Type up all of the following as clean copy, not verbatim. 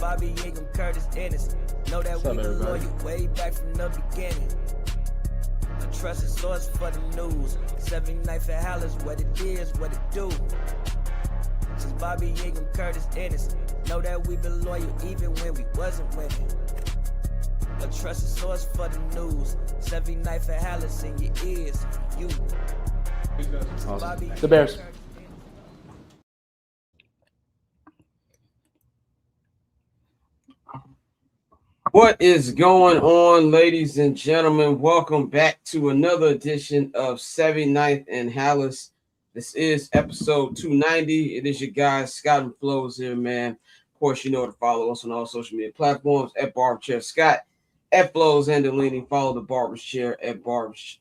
Bobby Ingram, Curtis Ennis. Know that we been loyal way back from the beginning. A trusted source for the news. 79th at Halas, what it is, what it do. Since Bobby Ingram, Curtis Ennis. Know that we been loyal even when we wasn't winning. A trusted source for the news. 79th at Halas in your ears, for you. Awesome. The Bears. What is going on, ladies and gentlemen? Welcome back to another edition of 79th and Halas. This is episode 290. It is your guys, Scott and Flows here, man. Of course, you know to follow us on all social media platforms at Barberchair Scott, at Flows Andolini. Follow the Barber's Chair at Barber's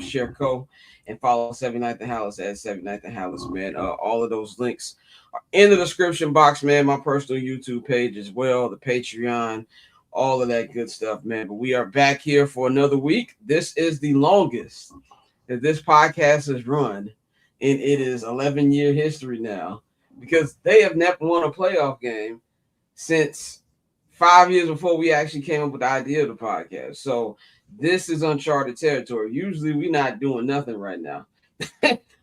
Chair Co. And follow 79th and Halas at 79th and Halas, man. All of those links are in the description box, man. My personal YouTube page as well, the Patreon, all of that good stuff, man. But we are back here for another week. This is the longest that this podcast has run, and it is 11-year history now because they have never won a playoff game since 5 years before we actually came up with the idea of the podcast. So this is uncharted territory. Usually we're not doing nothing right now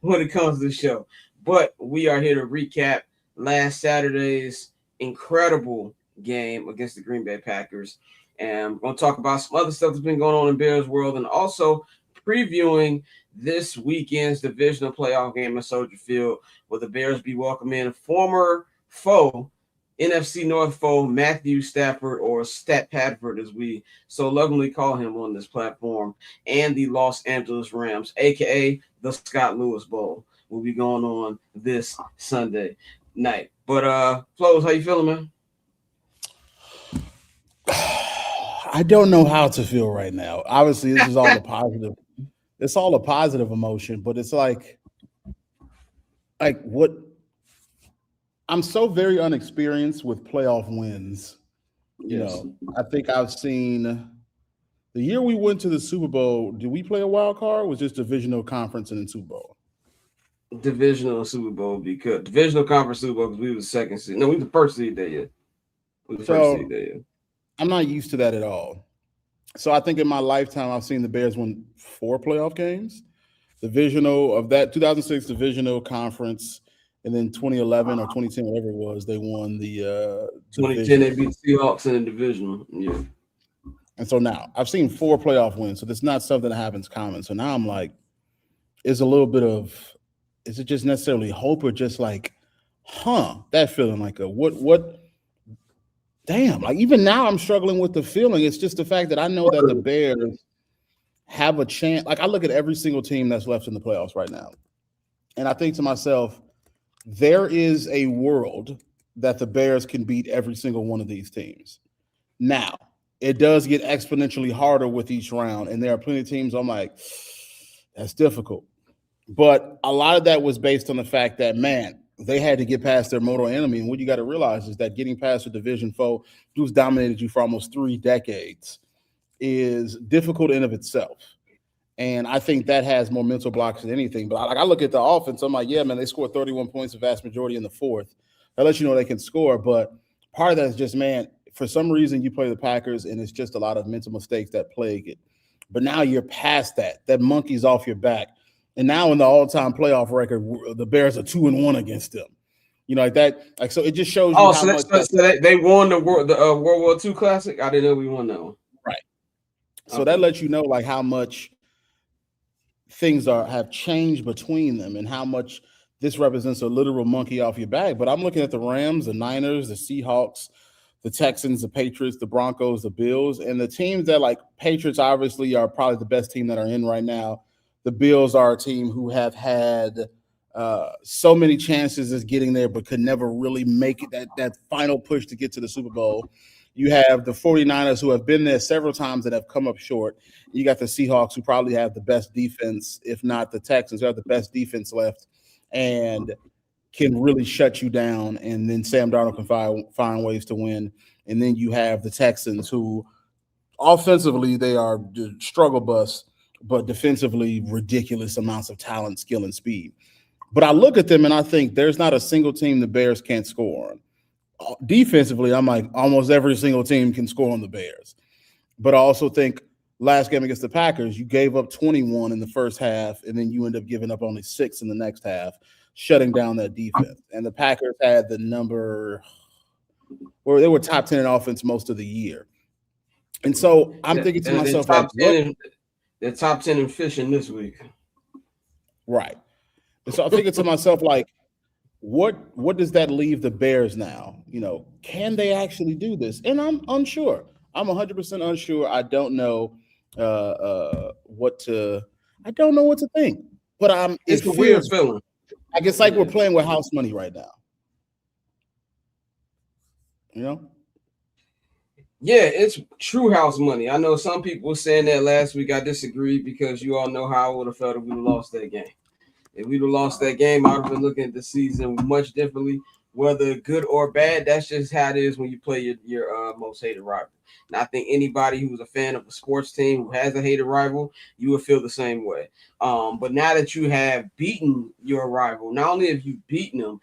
when it comes to the show, but we are here to recap last Saturday's incredible game against the Green Bay Packers, and we're going to talk about some other stuff that's been going on in Bears world, and also previewing this weekend's divisional playoff game at Soldier Field, where the Bears be welcoming former foe, NFC North foe Matthew Stafford, or Stat Padford as we so lovingly call him on this platform, and the Los Angeles Rams, aka the Scott Lewis Bowl, will be going on this Sunday night. But Flows, how you feeling, man? I don't know how to feel right now. Obviously, this is all a positive. It's all a positive emotion, but it's like what? I'm so very unexperienced with playoff wins. You know, I think I've seen the year we went to the Super Bowl. Did we play a wild card? Or was just divisional conference and then Super Bowl? Divisional Super Bowl because divisional conference Super Bowl because we were the second seed. No, we were the first seed that year. I'm not used to that at all. So I think in my lifetime, I've seen the Bears win 4 playoff games. Divisional of that 2006 divisional conference, and then 2011 or 2010, whatever it was, they won the 2010 they beat the Seahawks in the divisional. Yeah. And so now I've seen 4 playoff wins. So that's not something that happens common. So now I'm like, is it just necessarily hope or just like, that feeling like what? Damn, like even now I'm struggling with the feeling. It's just the fact that I know that the Bears have a chance. Like I look at every single team that's left in the playoffs right now, and I think to myself, there is a world that the Bears can beat every single one of these teams. Now, it does get exponentially harder with each round, and there are plenty of teams I'm like, that's difficult. But a lot of that was based on the fact that, man, they had to get past their mortal enemy. And what you got to realize is that getting past a division foe who's dominated you for almost 3 decades is difficult in of itself. And I think that has more mental blocks than anything. But I look at the offense, I'm like, yeah, man, they scored 31 points, the vast majority in the fourth. That lets you know they can score. But part of that is just, man, for some reason you play the Packers and it's just a lot of mental mistakes that plague it. But now you're past that. That monkey's off your back. And now in the all-time playoff record, the Bears are 2-1 against them. You know, like that. Like so, it just shows you how much. So they won the World War II Classic. I didn't know we won that one. Right. So that lets you know like how much things have changed between them and how much this represents a literal monkey off your back. But I'm looking at the Rams, the Niners, the Seahawks, the Texans, the Patriots, the Broncos, the Bills, and the teams that like Patriots obviously are probably the best team that are in right now. The Bills are a team who have had so many chances as getting there, but could never really make it that final push to get to the Super Bowl. You have the 49ers who have been there several times and have come up short. You got the Seahawks who probably have the best defense, if not the Texans, who have the best defense left and can really shut you down. And then Sam Darnold can find ways to win. And then you have the Texans who offensively, they are struggle bus, but defensively, ridiculous amounts of talent, skill, and speed. But I look at them and I think there's not a single team the Bears can't score on. defensively, I'm like almost every single team can score on the Bears. But I also think last game against the Packers, you gave up 21 in the first half, and then you end up giving up only 6 in the next half, shutting down that defense. And the Packers had the number where they were top 10 in offense most of the year. And so I'm thinking to myself, like, they're top 10 in fishing this week. Right. And so I'm thinking to myself, like, what does that leave the Bears now? You know, can they actually do this? And I'm unsure. I'm 100% unsure. I don't know what to think. But it's a weird feeling. I guess like we're playing with house money right now. You know? Yeah, it's true house money. I know some people were saying that last week. I disagreed because you all know how I would have felt if we'd have lost that game. If we'd have lost that game, I would have been looking at the season much differently, whether good or bad. That's just how it is when you play your most hated rival. And I think anybody who's a fan of a sports team who has a hated rival, you will feel the same way. But now that you have beaten your rival, not only have you beaten them,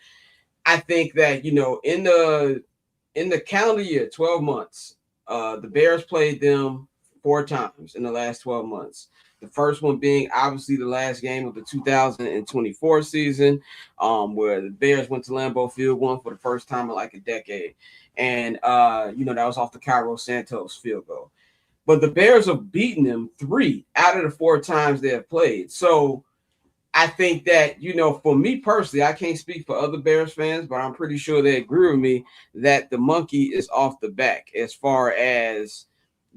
I think that, you know, in the calendar year, 12 months, the Bears played them 4 times in the last 12 months. The first one being obviously the last game of the 2024 season, where the Bears went to Lambeau Field, won for the first time in like a decade. And, you know, that was off the Cairo Santos field goal. But the Bears have beaten them 3 out of the 4 times they have played. So I think that, you know, for me personally, I can't speak for other Bears fans, but I'm pretty sure they agree with me that the monkey is off the back as far as,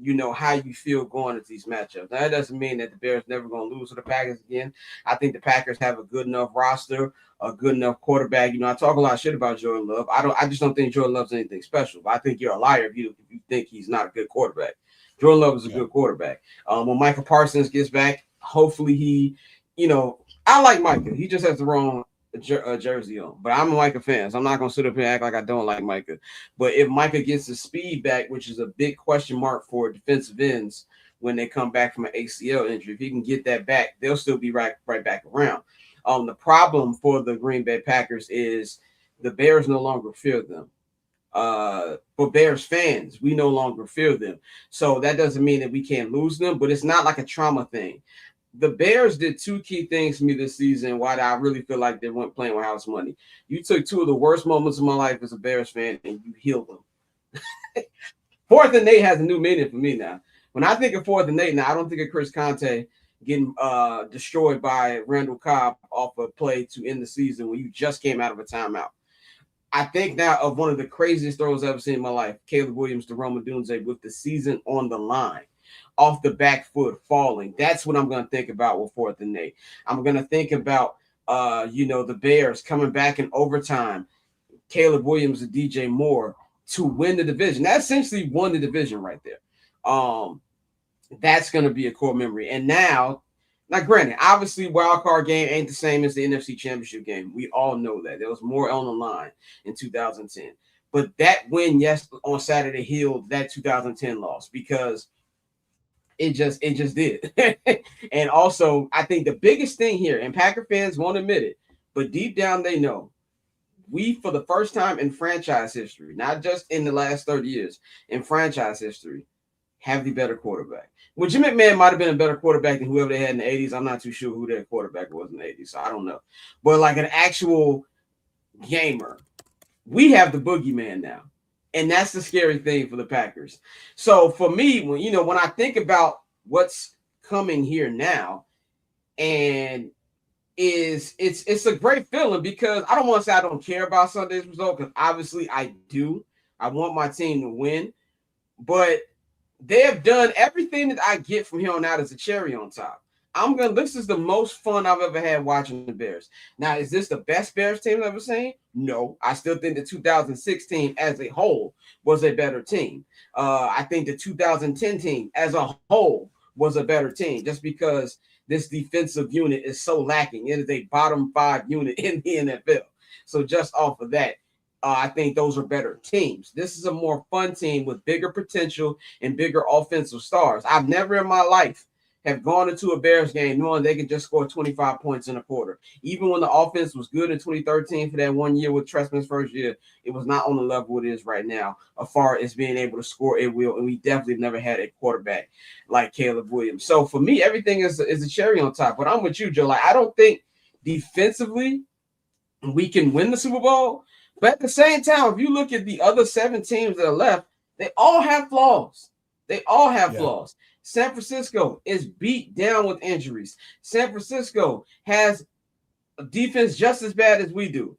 you know, how you feel going into these matchups. Now, that doesn't mean that the Bears never going to lose to the Packers again. I think the Packers have a good enough roster, a good enough quarterback. You know, I talk a lot of shit about Jordan Love. I just don't think Jordan Love's anything special. But I think you're a liar if you think he's not a good quarterback. Jordan Love is a good quarterback. When Micah Parsons gets back, hopefully he, you know, I like Micah. He just has the wrong jersey on. But I'm a Micah fan, so I'm not going to sit up here and act like I don't like Micah. But if Micah gets his speed back, which is a big question mark for defensive ends when they come back from an ACL injury, if he can get that back, they'll still be right back around. The problem for the Green Bay Packers is the Bears no longer fear them. But Bears fans, we no longer fear them. So that doesn't mean that we can't lose them, but it's not like a trauma thing. The Bears did 2 key things for me this season why I really feel like they weren't playing with house money. You took 2 of the worst moments of my life as a Bears fan and you healed them. 4th and 8 has a new meaning for me now. When I think of 4th and 8 now, I don't think of Chris Conte getting destroyed by Randall Cobb off a play to end the season when you just came out of a timeout. I think now of one of the craziest throws I've ever seen in my life, Caleb Williams to Roma Dunze with the season on the line. Off the back foot falling. That's what I'm going to think about with 4th and 8. I'm going to think about, you know, the Bears coming back in overtime, Caleb Williams and DJ Moore to win the division. That essentially won the division right there. That's going to be a core memory. And now, granted, obviously wild card game ain't the same as the NFC Championship game. We all know that. There was more on the line in 2010. But that win, yes, on Saturday healed that 2010 loss because it just did. And also, I think the biggest thing here, and Packer fans won't admit it, but deep down they know, we, for the first time in franchise history, not just in the last 30 years, in franchise history, have the better quarterback. Well, Jim McMahon might have been a better quarterback than whoever they had in the 80s. I'm not too sure who their quarterback was in the 80s, so I don't know. But like an actual gamer, we have the boogeyman now. And that's the scary thing for the Packers. So for me, when I think about what's coming here now, and it's a great feeling because I don't want to say I don't care about Sunday's result because obviously I do. I want my team to win, but they have done everything that I get from here on out as a cherry on top. This is the most fun I've ever had watching the Bears. Now, is this the best Bears team I've ever seen? No. I still think the 2016 as a whole was a better team. I think the 2010 team as a whole was a better team just because this defensive unit is so lacking. It is a bottom 5 unit in the NFL. So just off of that, I think those are better teams. This is a more fun team with bigger potential and bigger offensive stars. I've never in my life have gone into a Bears game knowing they can just score 25 points in a quarter. Even when the offense was good in 2013 for that 1 year with Trestman's first year, it was not on the level it is right now as far as being able to score at will. And we definitely never had a quarterback like Caleb Williams. So for me, everything is a cherry on top. But I'm with you, Joe. Like, I don't think defensively we can win the Super Bowl. But at the same time, if you look at the other 7 teams that are left, they all have flaws. They all have flaws. San Francisco is beat down with injuries. San Francisco has a defense just as bad as we do.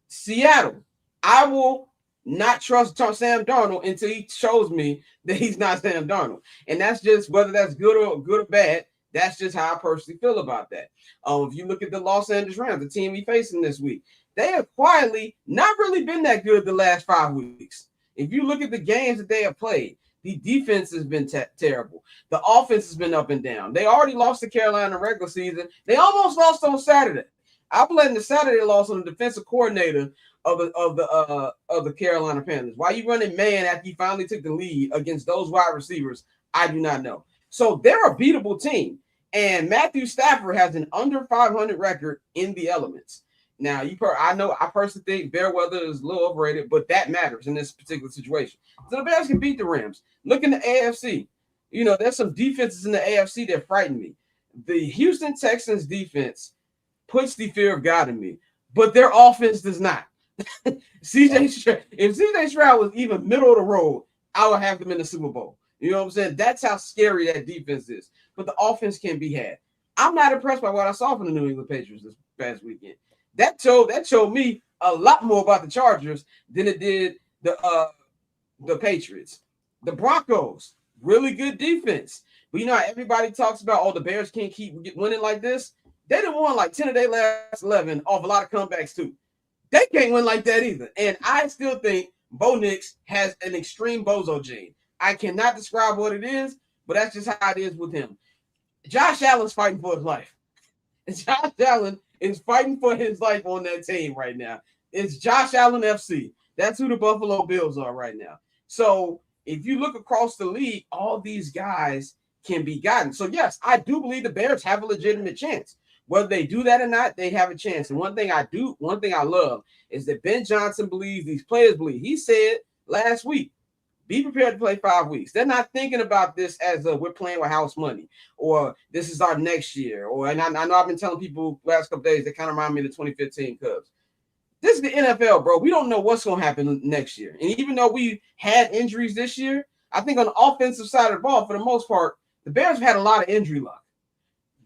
Seattle, I will not trust Sam Darnold until he shows me that he's not Sam Darnold. And that's just whether that's good or bad. That's just how I personally feel about that. If you look at the Los Angeles Rams, the team we're facing this week, they have quietly not really been that good the last 5 weeks. If you look at the games that they have played, the defense has been terrible. The offense has been up and down. They already lost to Carolina regular season. They almost lost on Saturday. I believe the Saturday loss on the defensive coordinator of the Carolina Panthers. Why you running man after you finally took the lead against those wide receivers? I do not know. So they're a beatable team. And Matthew Stafford has an under 500 record in the elements. Now, I personally think Fairweather is a little overrated, but that matters in this particular situation. So the Bears can beat the Rams. Look in the AFC. You know, there's some defenses in the AFC that frighten me. The Houston Texans defense puts the fear of God in me, but their offense does not. If CJ Stroud was even middle of the road, I would have them in the Super Bowl. You know what I'm saying? That's how scary that defense is. But the offense can be had. I'm not impressed by what I saw from the New England Patriots this past weekend. That showed me a lot more about the Chargers than it did the Patriots. The Broncos, really good defense. But you know how everybody talks about, the Bears can't keep winning like this? They done won like 10 of their last 11 off a lot of comebacks too. They can't win like that either. And I still think Bo Nix has an extreme bozo gene. I cannot describe what it is, but that's just how it is with him. Josh Allen's fighting for his life. Josh Allen is fighting for his life on that team right now. It's Josh Allen FC. That's who the Buffalo Bills are right now. So if you look across the league, all these guys can be gotten. So yes, I do believe the Bears have a legitimate chance. Whether they do that or not, they have a chance. And one thing I love is that Ben Johnson believes, these players believe. He said last week, be prepared to play 5 weeks. They're not thinking about this as we're playing with house money or this is our next year. And I know I've been telling people last couple days, they kind of remind me of the 2015 Cubs. This is the NFL, bro. We don't know what's going to happen next year. And even though we had injuries this year, I think on the offensive side of the ball, for the most part, the Bears have had a lot of injury luck.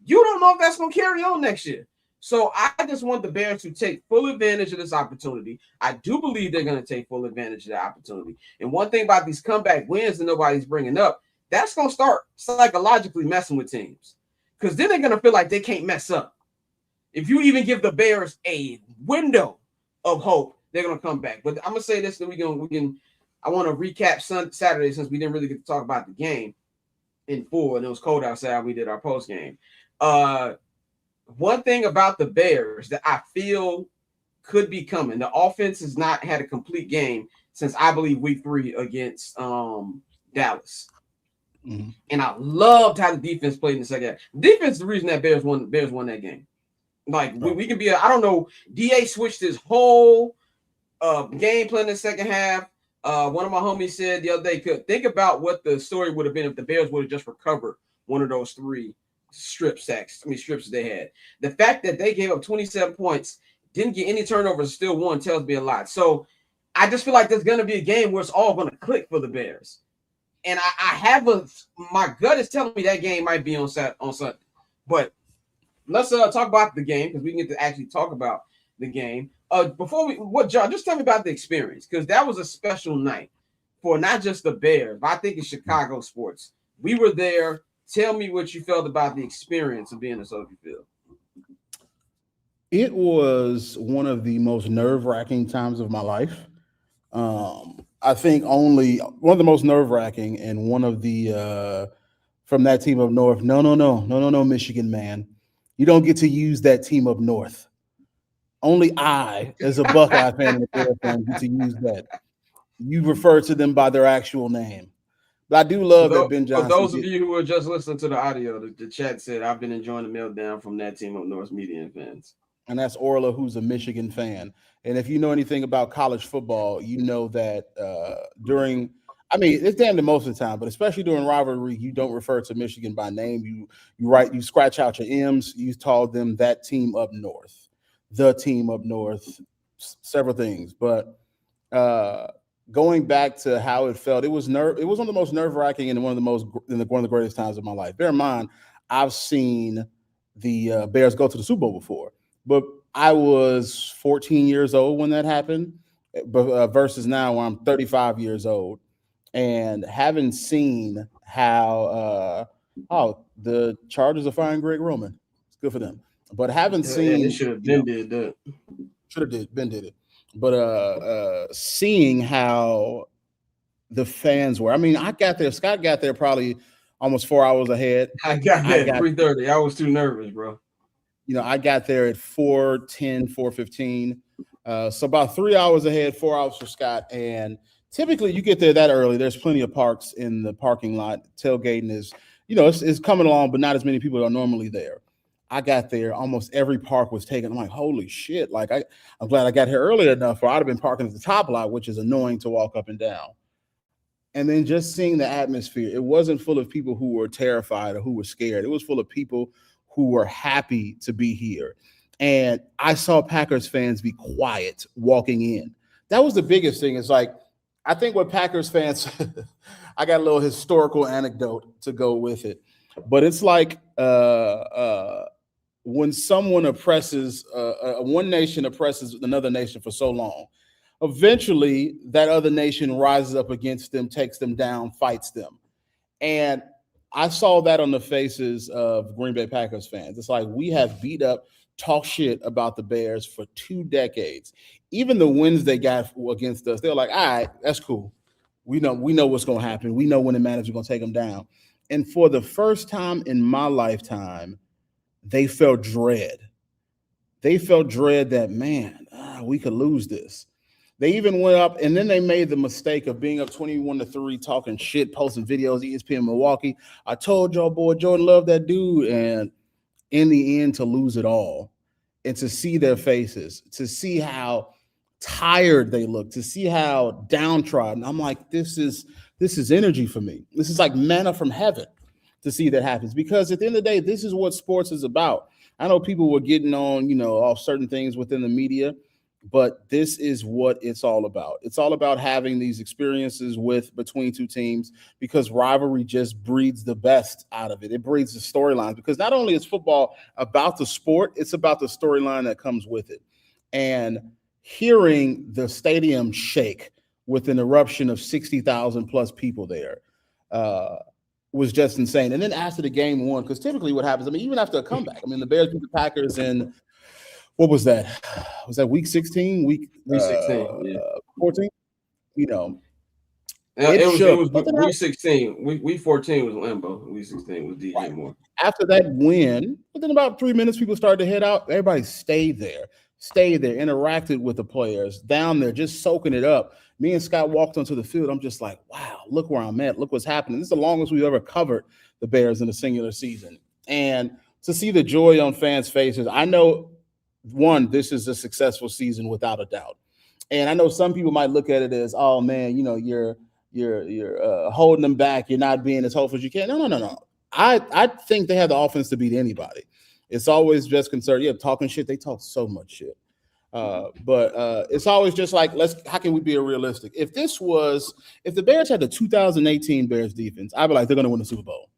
You don't know if that's going to carry on next year. So I just want the Bears to take full advantage of this opportunity. I do believe they're going to take full advantage of the opportunity. And one thing about these comeback wins that nobody's bringing up, that's going to start psychologically messing with teams. Because then they're going to feel like they can't mess up. If you even give the Bears a window of hope, they're going to come back. But I'm going to say this, that I want to recap Saturday since we didn't really get to talk about the game in full. And it was cold outside. We did our post game. One thing about the Bears that I feel could be coming, the offense has not had a complete game since I believe week 3 against Dallas. Mm-hmm. And I loved how the defense played in the second half. Defense is the reason that Bears won that game. Like we can be, I don't know, DA switched his whole game plan in the second half. One of my homies said the other day, could think about what the story would have been if the Bears would have just recovered one of those 3 strips they had. The fact that they gave up 27 points, didn't get any turnovers, still won, tells me a lot. So I just feel like there's going to be a game where it's all going to click for the Bears. And my gut is telling me that game might be on Sunday. But let's talk about the game because we can get to actually talk about the game. John, just tell me about the experience because that was a special night for not just the Bears, but I think it's Chicago sports. We were there. Tell me what you felt about the experience of being in Soldier Field. It was one of the most nerve-wracking times of my life. I think only one of the most nerve-wracking and one of the from that team up north. No, Michigan man. You don't get to use that team up north. Only I, as a Buckeye fan and a Bear fan, get to use that. You refer to them by their actual name. But I do love that Ben For Johnson. those of you who are just listening to the audio, the chat said, I've been enjoying the meltdown from that team up North media fans. And that's Orla, who's a Michigan fan. And if you know anything about college football, you know that it's damn the most of the time, but especially during rivalry, you don't refer to Michigan by name. You scratch out your M's. You call them that team up north, the team up north, several things. But going back to how it felt, it was one of the most nerve-wracking and one of the greatest times of my life. Bear in mind, I've seen the Bears go to the Super Bowl before. But I was 14 years old when that happened, versus now where I'm 35 years old, and having seen how the Chargers are firing Greg Roman. It's good for them. But having seen, they should have been did that. Should have been did it. But seeing how the fans were. I mean, I got there. Scott got there probably almost 4 hours ahead. I got there at 3:30. I was too nervous, bro. I got there at 4:10, 4:15. So about 3 hours ahead, 4 hours for Scott. And typically you get there that early. There's plenty of parks in the parking lot. Tailgating is, it's coming along, but not as many people are normally there. I got there, almost every park was taken. I'm like, holy shit. Like, I'm glad I got here early enough, or I'd have been parking at the top lot, which is annoying to walk up and down. And then just seeing the atmosphere, it wasn't full of people who were terrified or who were scared. It was full of people who were happy to be here. And I saw Packers fans be quiet walking in. That was the biggest thing. It's like, I think what Packers fans, I got a little historical anecdote to go with it, but it's like when someone oppresses, one nation oppresses another nation for so long, eventually that other nation rises up against them, takes them down, fights them. And I saw that on the faces of Green Bay Packers fans. It's like, we have beat up, talk shit about the Bears for 2 decades. Even the wins they got against us, they're like, all right, that's cool. We know what's going to happen. We know when the manager's going to take them down. And for the first time in my lifetime, they felt dread. They felt dread that, man, we could lose this. They even went up, and then they made the mistake of being up 21-3, talking shit, posting videos, ESPN Milwaukee. I told y'all, boy, Jordan loved that dude. And in the end, to lose it all, and to see their faces, to see how tired they look, to see how downtrodden. I'm like, this is energy for me. This is like manna from heaven to see that happens, because at the end of the day, this is what sports is about. I know people were getting on, off certain things within the media, but this is what it's all about. It's all about having these experiences between two teams, because rivalry just breeds the best out of it. It breeds the storylines, because not only is football about the sport, it's about the storyline that comes with it. And hearing the stadium shake with an eruption of 60,000 plus people there was just insane. And then after the game won, because typically what happens, even after a comeback, the Bears beat the Packers in, what was that? Was that week 16? Week 16, yeah. 14? It was week 16. Week 14 was Lambeau. Week 16 was DJ right. Moore. After that win, within about 3 minutes, people started to head out. Everybody stayed there, interacted with the players down there, just soaking it up. Me and Scott walked onto the field. I'm just like, wow, look where I'm at. Look what's happening. This is the longest we've ever covered the Bears in a singular season. And to see the joy on fans' faces, I know, one, this is a successful season without a doubt. And I know some people might look at it as, oh man, you're holding them back. You're not being as hopeful as you can. No. I think they have the offense to beat anybody. It's always just concerned. Yeah, talking shit. They talk so much shit. But it's always just like, how can we be realistic? If the Bears had the 2018 Bears defense, I'd be like, they're going to win the Super Bowl.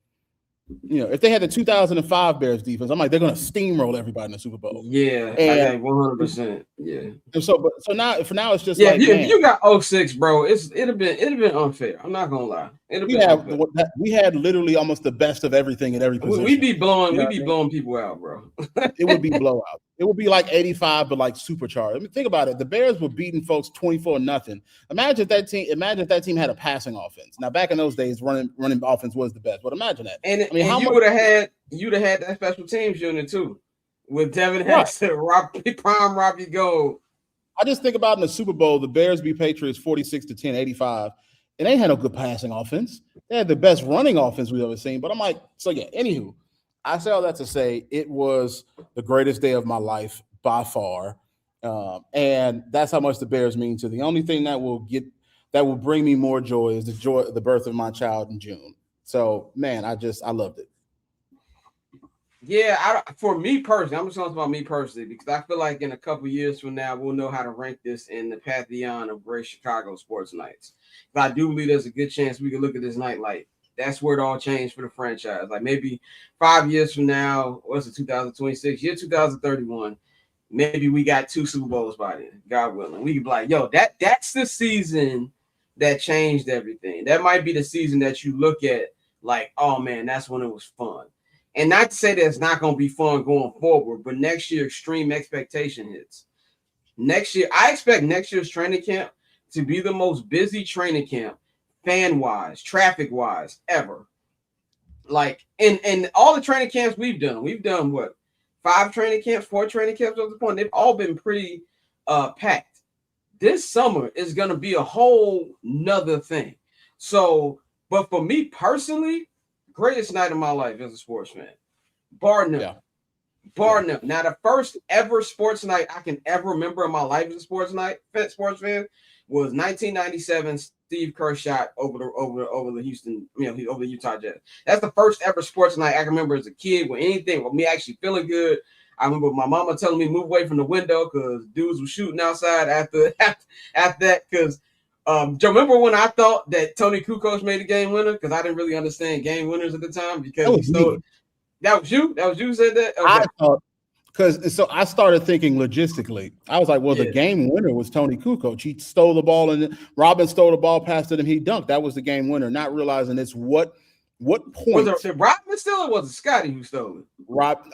If they had the 2005 Bears defense, I'm like, they're going to steamroll everybody in the Super Bowl. Yeah, and 100%. Yeah. And so now it's just like, if you got 06, bro, it'd have been unfair. I'm not gonna lie. We had literally almost the best of everything at every position. We'd be blowing people out, bro. It would be blowout. It would be like 85, but like supercharged. Think about it. The Bears were beating folks 24-0. Imagine if that team had a passing offense. Now, back in those days, running offense was the best. But imagine that. And you'd have had that special teams unit too, with Devin Hester, Robbie Gold. I just think about in the Super Bowl, the Bears beat Patriots 46-10, 85. and they had no good passing offense. They had the best running offense we've ever seen. But I'm like, so yeah, anywho, I say all that to say it was the greatest day of my life by far. And that's how much the Bears mean to. The only thing that will bring me more joy is the birth of my child in June. So man, I loved it. Yeah, for me personally, I'm just talking about me personally because I feel like in a couple years from now, we'll know how to rank this in the pantheon of great Chicago sports nights. But I do believe there's a good chance we can look at this night like that's where it all changed for the franchise. Like maybe 5 years from now, what's it, 2026, year 2031, maybe we got 2 Super Bowls by then, God willing. We could be like, yo, that's the season that changed everything. That might be the season that you look at like, oh man, that's when it was fun. And not to say that it's not going to be fun going forward, but next year, extreme expectation hits. Next year, I expect next year's training camp to be the most busy training camp, fan-wise, traffic-wise, ever. Like, in all the training camps we've done what? 5 training camps, 4 training camps at the point. They've all been pretty packed. This summer is going to be a whole nother thing. So, but for me personally, greatest night of my life as a sports fan. Bar none. Yeah. Bar none. Now, the first ever sports night I can ever remember in my life as a sports fan was 1997 Steve Kerr shot over the Houston, over the Utah Jazz. That's the first ever sports night I can remember as a kid with anything, with me actually feeling good. I remember my mama telling me move away from the window because dudes were shooting outside after that because do you remember when I thought that Tony Kukoc made a game winner? Because I didn't really understand game winners at the time because he stole it. That was you? That was you who said that? Okay. I thought so I started thinking logistically. I was like, well, the game winner was Tony Kukoc. He stole the ball and Robin stole the ball, passed it him, he dunked. That was the game winner, not realizing it's what point. Did Robin steal it or was it Scotty who stole it?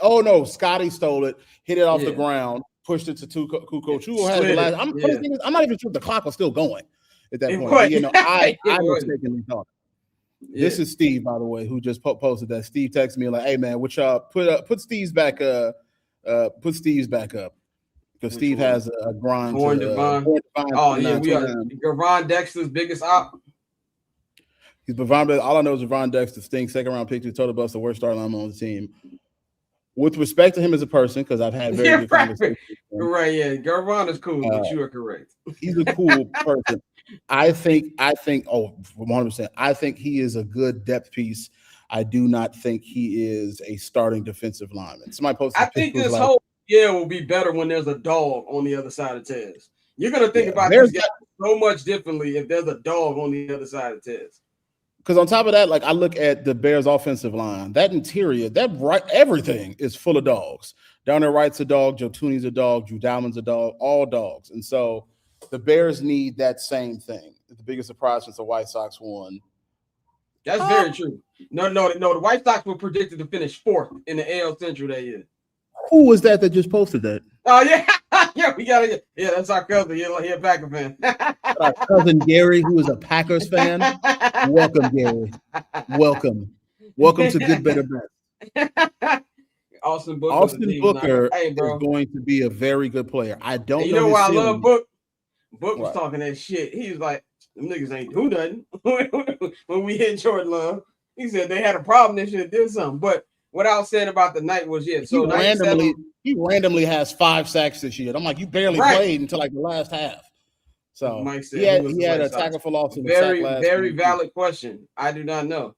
Oh no, Scotty stole it, hit it off the ground, pushed it to Kukoc. Who had the last? I'm not even sure the clock was still going at that point. But, I mistakenly thought. This is Steve, by the way, who just posted that. Steve texted me like, "Hey man, which put Steve's back put Steve's back up because Steve has a grind." Born Divine. Oh yeah, we are Gervon Dexter's biggest op. He's Bavon. All I know is Gervon Dexter stinks. 2nd round pick to total bust, the worst starting lineman on the team. With respect to him as a person, because I've had very good conversations. Right, yeah. Gervon is cool, but you are correct. He's a cool person. I think 100%. I think he is a good depth piece. I do not think he is a starting defensive lineman. Somebody posted. I think this whole year will be better when there's a dog on the other side of Tez. You're gonna think about these guys so much differently if there's a dog on the other side of Tez. Because on top of that, like I look at the Bears' offensive line, that interior, everything is full of dogs. Down there, right's a dog, Joe Tooney's a dog, Drew Dalman's a dog, all dogs. And so the Bears need that same thing. The biggest surprise since the White Sox won. That's very true. No. The White Sox were predicted to finish 4th in the AL Central that year. Who was that just posted that? Oh yeah, we gotta. Yeah, that's our cousin. He's a Packer fan. Our cousin Gary, who is a Packers fan. Welcome, Gary. Welcome to Good, Better, Best. Austin Booker is going to be a very good player. I don't know. You know why I love Book? Book was talking that shit. He was like, "Them niggas ain't do nothing." When we hit Jordan Love, he said they had a problem. They should have did something. But what I was saying about the night was, so he randomly has 5 sacks this year. I'm like, you barely played until like the last half. So Mike said he had a tackle for loss. Very valid question. I do not know.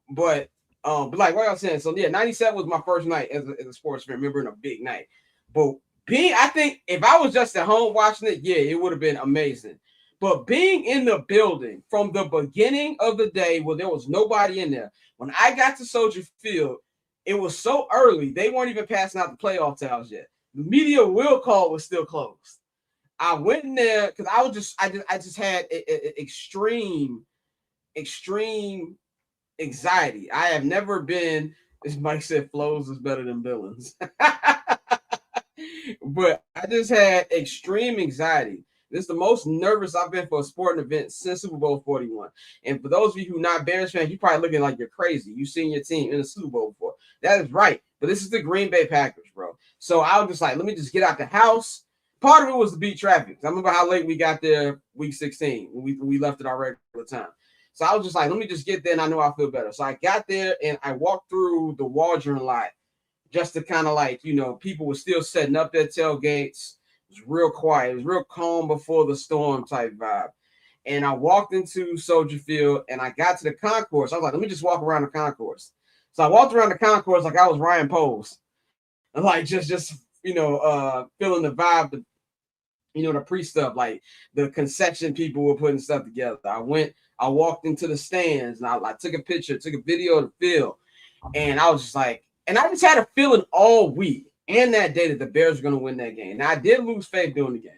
But like what I was saying, so 97 was my first night as a sports fan, remembering a big night. But I think if I was just at home watching it, it would have been amazing. But being in the building from the beginning of the day where there was nobody in there, when I got to Soldier Field, it was so early, they weren't even passing out the playoff towels yet. The media will call was still closed. I went in there because I just had extreme anxiety. I have never been, as Mike said, flows is better than Billings. But I just had extreme anxiety. This is the most nervous I've been for a sporting event since Super Bowl 41. And for those of you who are not Bears fans, you're probably looking like you're crazy. You've seen your team in the Super Bowl before. That is right. But this is the Green Bay Packers, bro. So I was just like, let me just get out the house. Part of it was to beat traffic. I remember how late we got there week 16 when we left at our regular the time. So I was just like, let me just get there and I know I feel better. So I got there and I walked through the Waldron lot just to kind of like, people were still setting up their tailgates. It was real quiet. It was real calm before the storm type vibe. And I walked into Soldier Field and I got to the concourse. I was like, let me just walk around the concourse. So I walked around the concourse like I was Ryan Poles. And like just feeling the vibe, the pre-stuff, like the concession people were putting stuff together. I walked into the stands and I took a picture, took a video of the field. And I was just like, and I just had a feeling all week and that day that the Bears were going to win that game. Now I did lose faith during the game.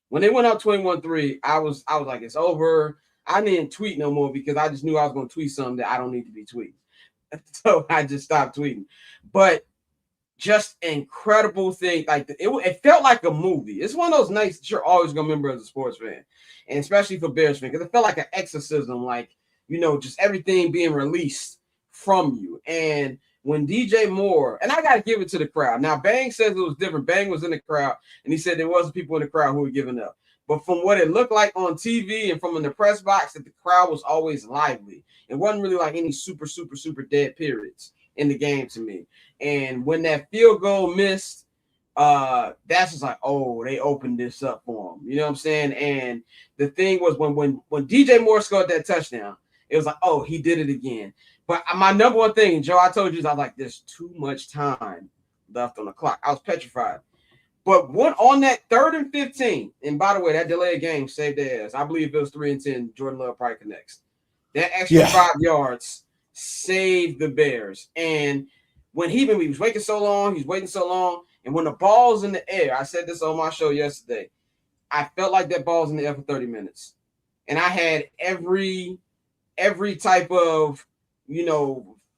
When they went up 21-3, I was like, it's over. I didn't tweet no more because I just knew I was going to tweet something that I don't need to be tweeting. So I just stopped tweeting. But just incredible thing. Like it felt like a movie. It's one of those nights that you're always going to remember as a sports fan. And especially for Bears fans, because it felt like an exorcism, like, just everything being released from you. And when DJ Moore, and I got to give it to the crowd. Now, Bang says it was different. Bang was in the crowd, and he said there wasn't people in the crowd who were giving up. But from what it looked like on TV and from in the press box, that the crowd was always lively. It wasn't really like any super, super, super dead periods in the game to me. And when that field goal missed, that's just like, oh, they opened this up for him. You know what I'm saying? And the thing was when DJ Moore scored that touchdown, it was like, oh, he did it again. But my number one thing, Joe, I told you, I was like, there's too much time left on the clock. I was petrified. But on that 3rd and 15, and by the way, that delayed game saved their ass. I believe if it was 3 and 10, Jordan Love probably connects. That extra 5 yards saved the Bears. And when he was waiting so long, and when the ball's in the air, I said this on my show yesterday, I felt like that ball's in the air for 30 minutes. And I had every type of,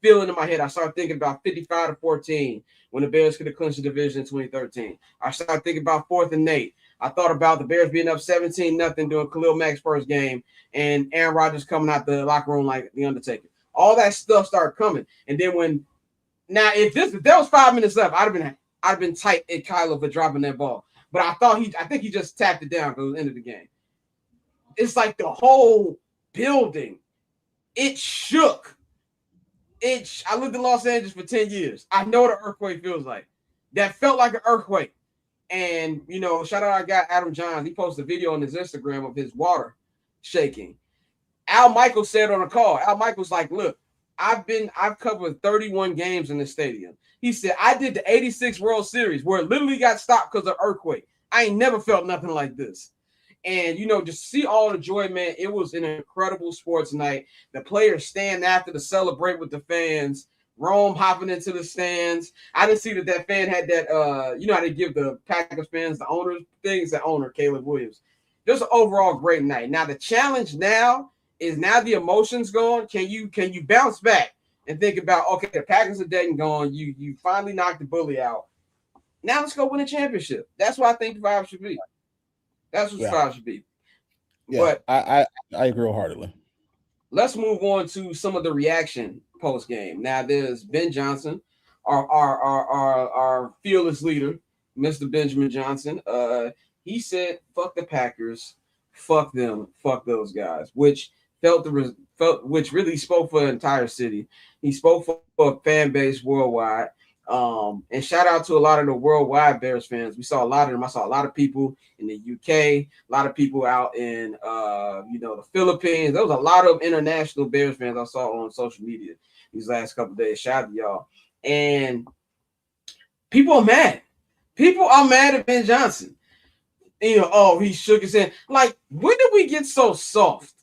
feeling in my head. I started thinking about 55-14 when the Bears could have clinched the division in 2013. I started thinking about 4th and 8. I thought about the Bears being up 17-0 during Khalil Mack's first game and Aaron Rodgers coming out the locker room like the Undertaker. All that stuff started coming. And then if there was 5 minutes left, I'd have been tight at Kyler for dropping that ball. But I think he just tapped it down because it was the end of the game. It's like the whole building, it shook. I lived in Los Angeles for 10 years. I know what an earthquake feels like. That felt like an earthquake. And, shout out our guy, Adam Johns. He posted a video on his Instagram of his water shaking. Al Michaels said on a call, Al Michaels like, look, I've covered 31 games in this stadium. He said, I did the 86 World Series where it literally got stopped because of earthquake. I ain't never felt nothing like this. And, just see all the joy, man. It was an incredible sports night. The players stand after to celebrate with the fans. Rome hopping into the stands. I didn't see that fan had that, how they give the Packers fans, the owners things, the owner, Caleb Williams. Just an overall great night. Now, the challenge now is the emotions gone. Can you bounce back and think about, okay, the Packers are dead and gone. You finally knocked the bully out. Now let's go win a championship. That's what I think the vibe should be. That's what the vibe should be. Yeah, but I agree wholeheartedly. Let's move on to some of the reaction post game. Now there's Ben Johnson, our fearless leader, Mr. Benjamin Johnson. He said, "Fuck the Packers, fuck them, fuck those guys," which really spoke for the entire city. He spoke for a fan base worldwide. And shout out to a lot of the worldwide Bears fans. We saw a lot of them. I saw a lot of people in the UK, a lot of people out in the Philippines. There was a lot of international Bears fans I saw on social media these last couple of days. Shout out to y'all. And people are mad. People are mad at Ben Johnson. He shook his hand. Like, when did we get so soft?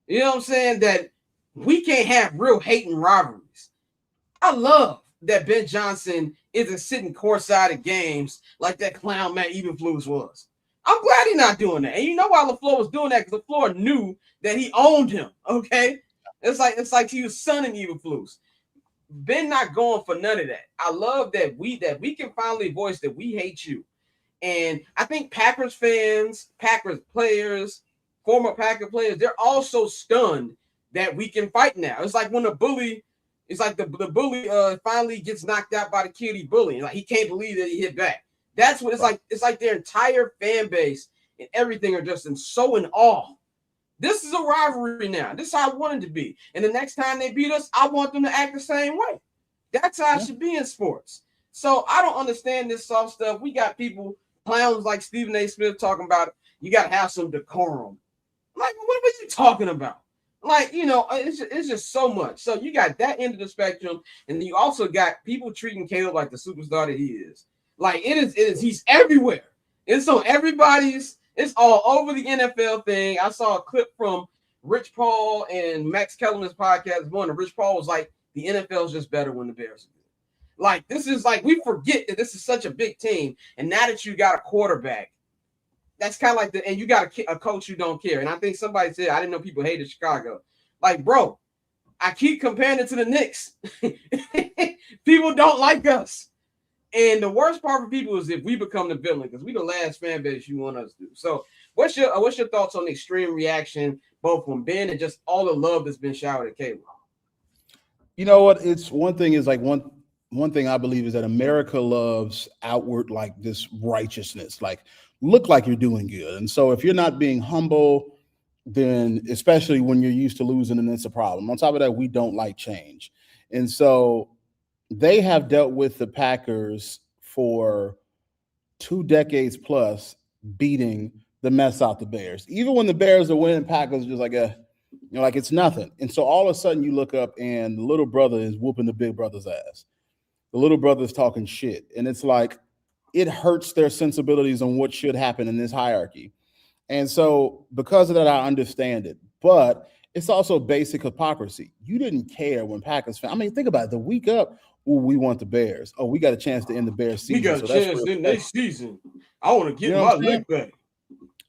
You know what I'm saying? That we can't have real hate and rivalries. I love that Ben Johnson isn't sitting courtside at games like that clown Matt Eberflus was. I'm glad he's not doing that. And you know why LaFleur was doing that? Because LaFleur knew that he owned him. Okay, it's like he was sonning Eberflus. Ben not going for none of that. I love that we can finally voice that we hate you. And I think Packers fans, Packers players, former Packer players, they're also stunned that we can fight now. It's like when a bully. It's like the bully finally gets knocked out by the kid he bullying. Like, he can't believe that he hit back. That's what it's like. It's like their entire fan base and everything are just so in awe This is a rivalry now. This is how I want it to be. And the next time they beat us, I want them to act the same way. That's how it should be in sports. So I don't understand this soft stuff. We got people, clowns like Stephen A. Smith talking about you got to have some decorum. Like, what are you talking about? Like, it's just so much. So you got that end of the spectrum, and then you also got people treating Caleb like the superstar that he is. Like, it is he's everywhere. It's on everybody's. It's all over the NFL thing. I saw a clip from Rich Paul and Max Kellerman's podcast this morning. Rich Paul was like, the NFL is just better when the Bears are good. Like, this is like, we forget that this is such a big team. And now that you got a quarterback, that's kind of like and you got a coach who don't care. And I think somebody said, I didn't know people hated Chicago. Like, bro, I keep comparing it to the Knicks. People don't like us. And the worst part for people is if we become the villain, because we the last fan base you want us to do. So what's your thoughts on the extreme reaction, both from Ben and just all the love that's been showered at Caleb? You know what? It's one thing is like one thing I believe is that America loves outward, like this righteousness, like look like you're doing good. And so if you're not being humble, then especially when you're used to losing, and it's a problem. On top of that, we don't like change. And so they have dealt with the Packers for 2 decades plus, beating the mess out the Bears. Even when the Bears are winning, Packers are just like like it's nothing. And so all of a sudden you look up and the little brother is whooping the big brother's ass. The little brother's talking shit. And it's like, it hurts their sensibilities on what should happen in this hierarchy. And so because of that, I understand it. But it's also basic hypocrisy. You didn't care when Packers fans. I mean, think about it. The week up, we want the Bears. Oh, we got a chance to end the Bears season. We got a chance to end their season. I want to get my league back.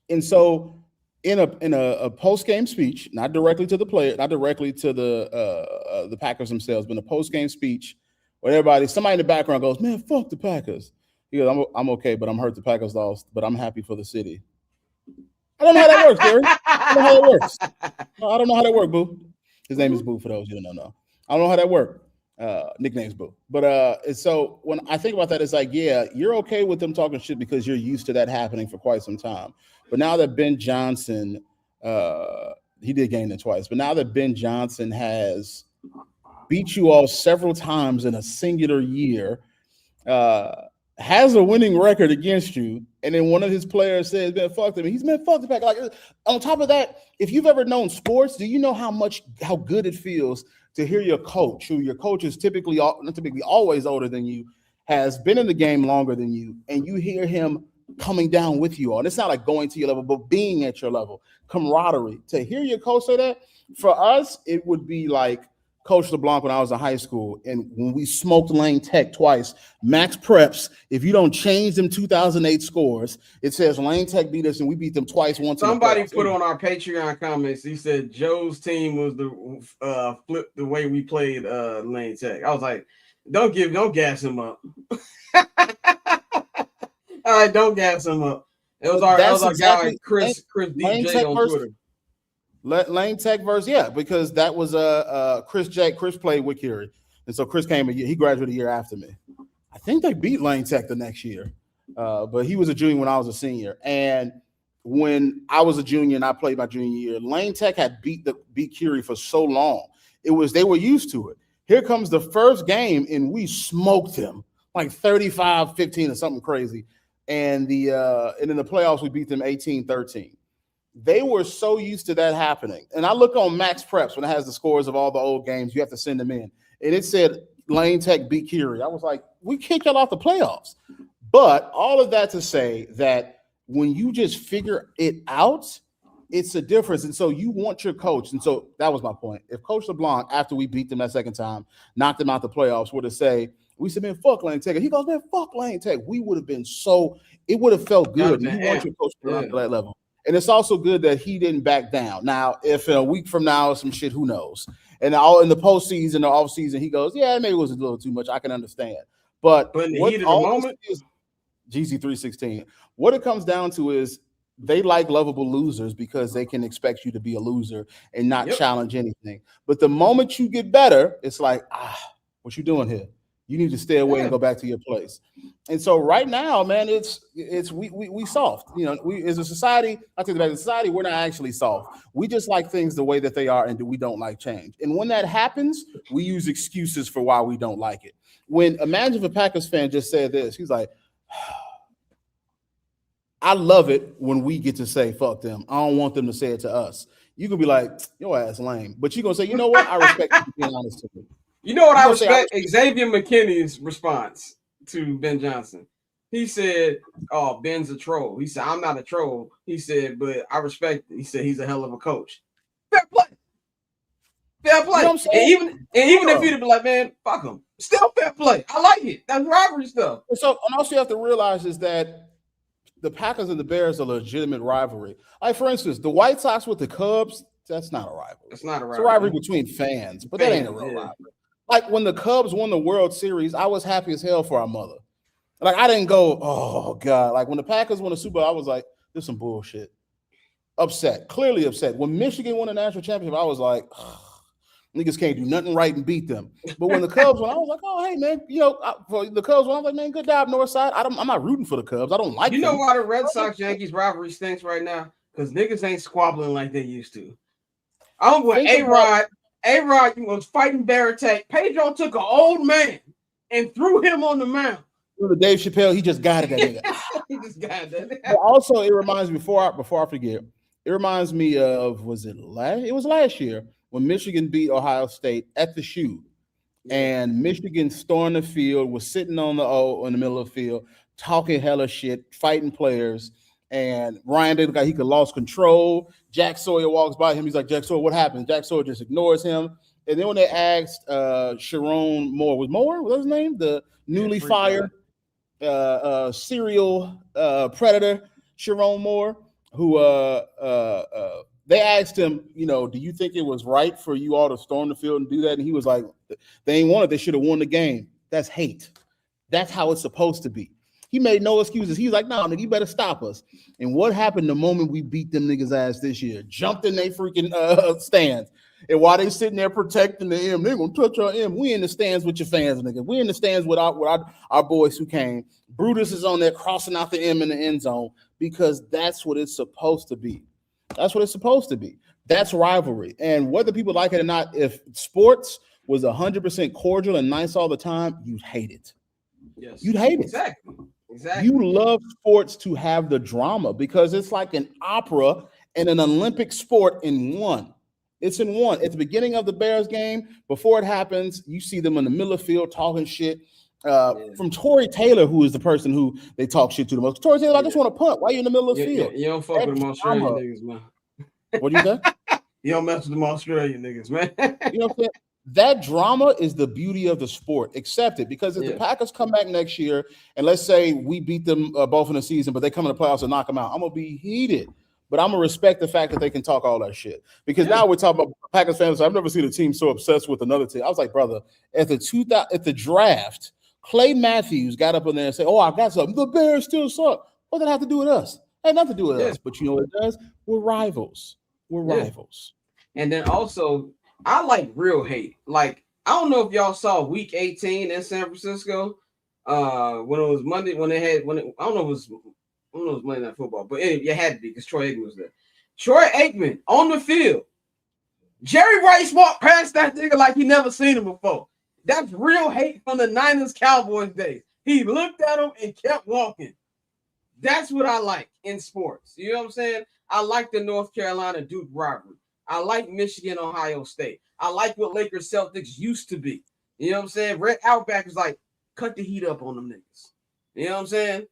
And so in a post-game speech, not directly to the player, not directly to the Packers themselves, but in a post-game speech where somebody in the background goes, man, fuck the Packers. He goes, I'm okay, but I'm hurt the Packers lost, but I'm happy for the city. I don't know how that works, Gary. I don't know how that works. No, I don't know how that works, Boo. His name is Boo, for those who don't know. I don't know how that works. Nickname's Boo. But so when I think about that, it's like, yeah, you're okay with them talking shit because you're used to that happening for quite some time. But now that Ben Johnson, he did gain it twice, but now that Ben Johnson has beat you all several times in a singular year, has a winning record against you, and then one of his players says, man, fuck them. He's been fucked the Pack. Like, on top of that, if you've ever known sports, do you know how good it feels to hear your coach, who your coach is typically always older than you, has been in the game longer than you, and you hear him coming down with you on. It's not like going to your level, but being at your level, camaraderie. To hear your coach say that, for us, it would be like Coach LeBlanc when I was in high school, and when we smoked Lane Tech twice, Max Preps, if you don't change them 2008 scores, it says Lane Tech beat us and we beat them twice. Somebody put on our Patreon comments, he said Joe's team was the flip the way we played Lane Tech. I was like, don't gas him up. All right, don't gas him up. It was our guy Chris DJ on Twitter. Lane Tech versus, yeah, because that was Chris played with Curie, and so Chris came he graduated a year after me. I think they beat Lane Tech the next year, but he was a junior when I was a senior. And when I was a junior and I played my junior year, Lane Tech had beat Curie for so long. They were used to it. Here comes the first game, and we smoked them like 35-15 or something crazy. And and in the playoffs, we beat them 18-13. They were so used to that happening. And I look on Max Preps when it has the scores of all the old games. You have to send them in. And it said Lane Tech beat Curie. I was like, we kicked y'all off the playoffs. But all of that to say that when you just figure it out, it's a difference. And so you want your coach. And so that was my point. If Coach LeBlanc, after we beat them that second time, knocked them out the playoffs, were to say, we said, man, fuck Lane Tech. And he goes, man, fuck Lane Tech. We would have been it would have felt good. You want your coach to run to that level. And it's also good that he didn't back down. Now, if a week from now, some shit, who knows? And all in the postseason or off season, he goes, yeah, maybe it was a little too much. I can understand. But in the heat of the moment, GZ316. What it comes down to is they like lovable losers because they can expect you to be a loser and not challenge anything. But the moment you get better, it's like, what you doing here? You need to stay away and go back to your place. And so right now, man, we soft. You know, we as a society, I think about society, we're not actually soft. We just like things the way that they are, and we don't like change. And when that happens, we use excuses for why we don't like it. Imagine if a Packers fan just said this, he's like, I love it when we get to say fuck them. I don't want them to say it to us. You can be like, your ass lame, but you're gonna say, you know what? I respect you being honest to me. You know what I respect? Xavier McKinney's response to Ben Johnson. He said, "Oh, Ben's a troll." He said, "I'm not a troll." He said, "But I respect it." He said, "He's a hell of a coach." Fair play. Fair play. You know what I'm saying? And even if you'd be like, "Man, fuck him," still fair play. I like it. That's rivalry stuff. And also you have to realize is that the Packers and the Bears are a legitimate rivalry. Like, for instance, the White Sox with the Cubs, that's not a rivalry. It's not a rivalry. It's a rivalry between fans, but that ain't a real rivalry. Like, when the Cubs won the World Series, I was happy as hell for our mother. Like, I didn't go, oh, God. Like, when the Packers won the Super Bowl, I was like, this is some bullshit. Upset. Clearly upset. When Michigan won the national championship, I was like, niggas can't do nothing right and beat them. But when the Cubs won, I was like, oh, hey, man. You know, for the Cubs won, I was like, man, good job, Northside. I'm not rooting for the Cubs. I don't like them. You know why the Red Sox-Yankees rivalry stinks right now? Because niggas ain't squabbling like they used to. I don't want A-Rod was fighting Baratek. Pedro took an old man and threw him on the mound. Dave Chappelle, he just got it. That nigga. He just got that. But also, it reminds me, before I forget, it reminds me of, it was last year when Michigan beat Ohio State at the Shoe. And Michigan stormed the field, was sitting in the middle of the field, talking hella shit, fighting players. And Ryan did he could lost control. Jack Sawyer walks by him. He's like, Jack Sawyer, what happened? Jack Sawyer just ignores him. And then when they asked Sharon Moore, was his name? The newly fired serial predator, Sharon Moore, who they asked him, you know, do you think it was right for you all to storm the field and do that? And he was like, they ain't won it. They should have won the game. That's hate. That's how it's supposed to be. He made no excuses. He's like, no, nigga, you better stop us. And what happened the moment we beat them niggas' ass this year? Jumped in they freaking stands. And while they sitting there protecting the M, they're going to touch our M. We in the stands with your fans, nigga. We in the stands with our boys who came. Brutus is on there crossing out the M in the end zone because that's what it's supposed to be. That's what it's supposed to be. That's rivalry. And whether people like it or not, if sports was 100% cordial and nice all the time, you'd hate it. Yes. You'd hate it. Exactly. You love sports to have the drama because it's like an opera and an Olympic sport in one. It's in one. At the beginning of the Bears game, before it happens, you see them in the middle of the field talking shit. From Tory Taylor, who is the person who they talk shit to the most. Tory Taylor, I just want to punt. Why are you in the middle of the field? You don't fuck with them Australian niggas, man. What do you say? You don't mess with them Australian niggas, man. You know what I'm saying? That drama is the beauty of the sport. Accept it, because if the Packers come back next year and let's say we beat them both in the season, but they come in the playoffs and knock them out, I'm gonna be heated. But I'm gonna respect the fact that they can talk all that shit. Because now we're talking about Packers fans. I've never seen a team so obsessed with another team. I was like, brother, at the draft, Clay Matthews got up in there and said, "Oh, I got something. The Bears still suck." What does that have to do with us? It had nothing to do with us. But you know what it does? We're rivals. We're rivals. And then also, I like real hate. Like, I don't know if y'all saw Week 18 in San Francisco when it was Monday. I don't know if it was Monday Night Football, but it had to be because Troy Aikman was there. Troy Aikman on the field. Jerry Rice walked past that nigga like he never seen him before. That's real hate from the Niners Cowboys days. He looked at him and kept walking. That's what I like in sports. You know what I'm saying? I like the North Carolina Duke rivalry. I like Michigan, Ohio State. I like what Lakers Celtics used to be. You know what I'm saying? Red Outback is like, cut the heat up on them niggas. You know what I'm saying?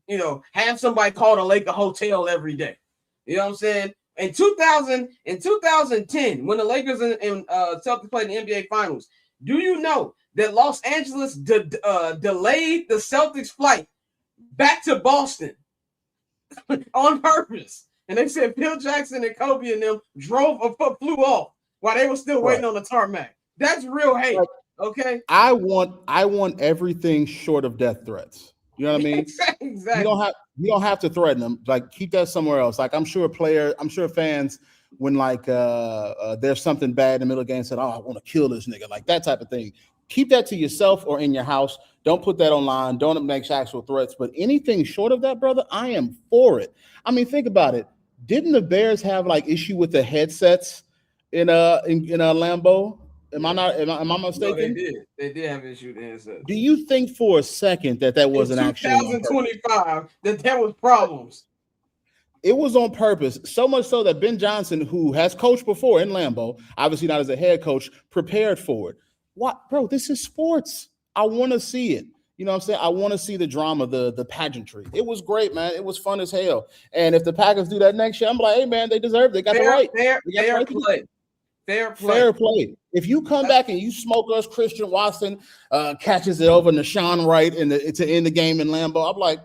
You know, have somebody call the Laker hotel every day. You know what I'm saying? In 2010, when the Lakers and Celtics played in the NBA Finals, do you know that Los Angeles delayed the Celtics flight back to Boston on purpose? And they said Phil Jackson and Kobe and them flew off while they were still waiting on the tarmac. That's real hate. Okay. I want everything short of death threats. You know what I mean? Exactly. You don't have to threaten them. Like, keep that somewhere else. Like, I'm sure fans, when there's something bad in the middle of the game, said, "Oh, I want to kill this nigga," like that type of thing. Keep that to yourself or in your house. Don't put that online. Don't make actual threats. But anything short of that, brother, I am for it. I mean, think about it. Didn't the Bears have like issue with the headsets in Lambeau? Am I mistaken? No, they did. They did have issue with the headsets. Do you think for a second that wasn't actually 2025 that there was problems? It was on purpose, so much so that Ben Johnson, who has coached before in Lambeau, obviously not as a head coach, prepared for it. What, bro? This is sports. I want to see it. You know what I'm saying? I want to see the drama, the pageantry. It was great, man. It was fun as hell. And if the Packers do that next year, I'm like, hey, man, they deserve it. They got the right. Fair play. If you come back and you smoke us, Christian Watson catches it over Nashawn Wright to end the game in Lambeau, I'm like,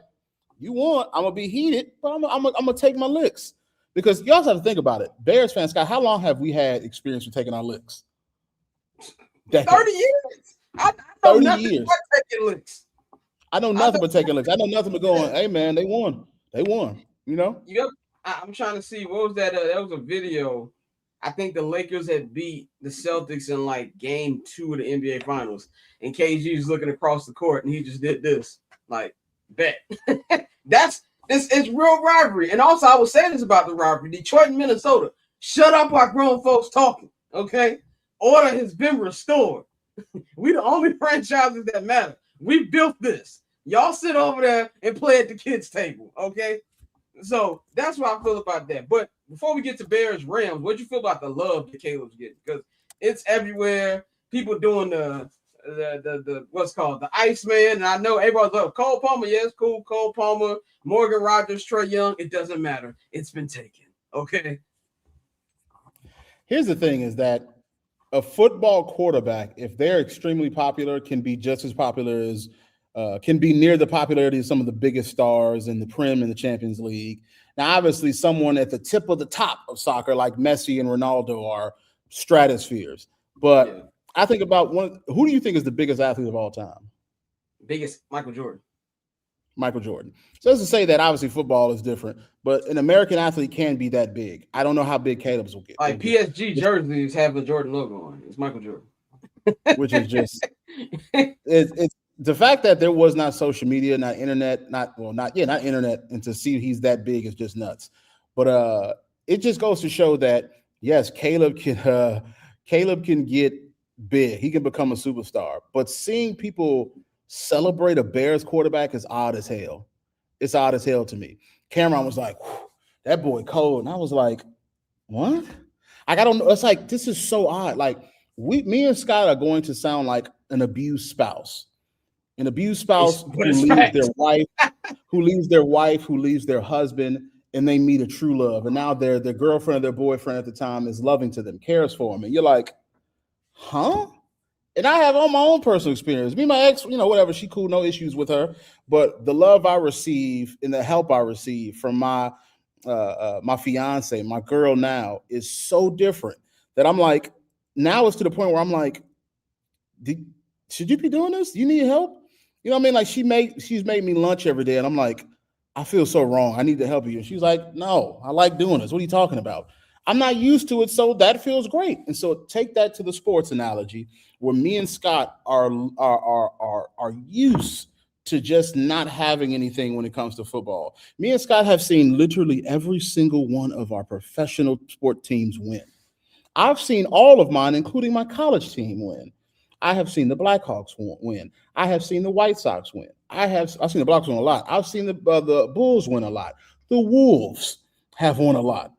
you won. I'm gonna be heated, but I'm gonna take my licks, because you also have to think about it. Bears fans, Scott, how long have we had experience with taking our licks? Decades. 30 years. I know 30 years. But taking licks. I know nothing but taking licks. I know nothing but going, hey man, they won. They won. You know. Yep. I'm trying to see, what was that? That was a video. I think the Lakers had beat the Celtics in like game 2 of the NBA Finals, and KG was looking across the court, and he just did this, like, bet. It's real rivalry. And also, I was saying this about the rivalry. Detroit and Minnesota. Shut up while grown folks talking. Okay? Order has been restored. We the only franchises that matter. We built this. Y'all sit over there and play at the kids' table. Okay? So that's what I feel about that. But before we get to Bears Rams, what do you feel about the love that Caleb's getting? Because it's everywhere. People doing the what's called the Iceman, and I know everybody's like Cole Palmer. Yes, cool. Cole Palmer, Morgan Rogers, Trae Young. It doesn't matter. It's been taken. Okay. Here's the thing: is that a football quarterback, if they're extremely popular, can be just as popular as can be near the popularity of some of the biggest stars in the Prem and the Champions League. Now, obviously, someone at the tip of the top of soccer like Messi and Ronaldo are stratospheres, but. Yeah. I think about who do you think is the biggest athlete of all time? Biggest, Michael Jordan. Michael Jordan. So that's to say that obviously football is different, but an American athlete can be that big. I don't know how big Caleb's will get. Like PSG jerseys have a Jordan logo on it. It's Michael Jordan. Which is just it's the fact that there was not social media, not internet, not internet, and to see he's that big is just nuts. But it just goes to show that yes, Caleb can get big. He can become a superstar. But seeing people celebrate a Bears quarterback is odd as hell. It's odd as hell to me. Cameron was like, that boy cold. And I was like, what? I don't know. It's like, this is so odd. Like, me and Scott are going to sound like an abused spouse. An abused spouse who leaves their wife, who leaves their husband, and they meet a true love. And now their girlfriend or their boyfriend at the time is loving to them, cares for them. And you're like, huh? And I have on my own personal experience. Me, my ex, whatever, she cool, no issues with her. But the love I receive and the help I receive from my fiance, my girl now, is so different that I'm like, now it's to the point where I'm like, should you be doing this? You need help? You know what I mean? Like she's made me lunch every day, and I'm like, I feel so wrong. I need to help you. And she's like, no, I like doing this. What are you talking about? I'm not used to it, so that feels great. And so take that to the sports analogy, where me and Scott are used to just not having anything when it comes to football. Me and Scott have seen literally every single one of our professional sport teams win. I've seen all of mine, including my college team, win. I have seen the Blackhawks win. I have seen the White Sox win. I've seen the Blackhawks win a lot. I've seen the Bulls win a lot. The Wolves have won a lot.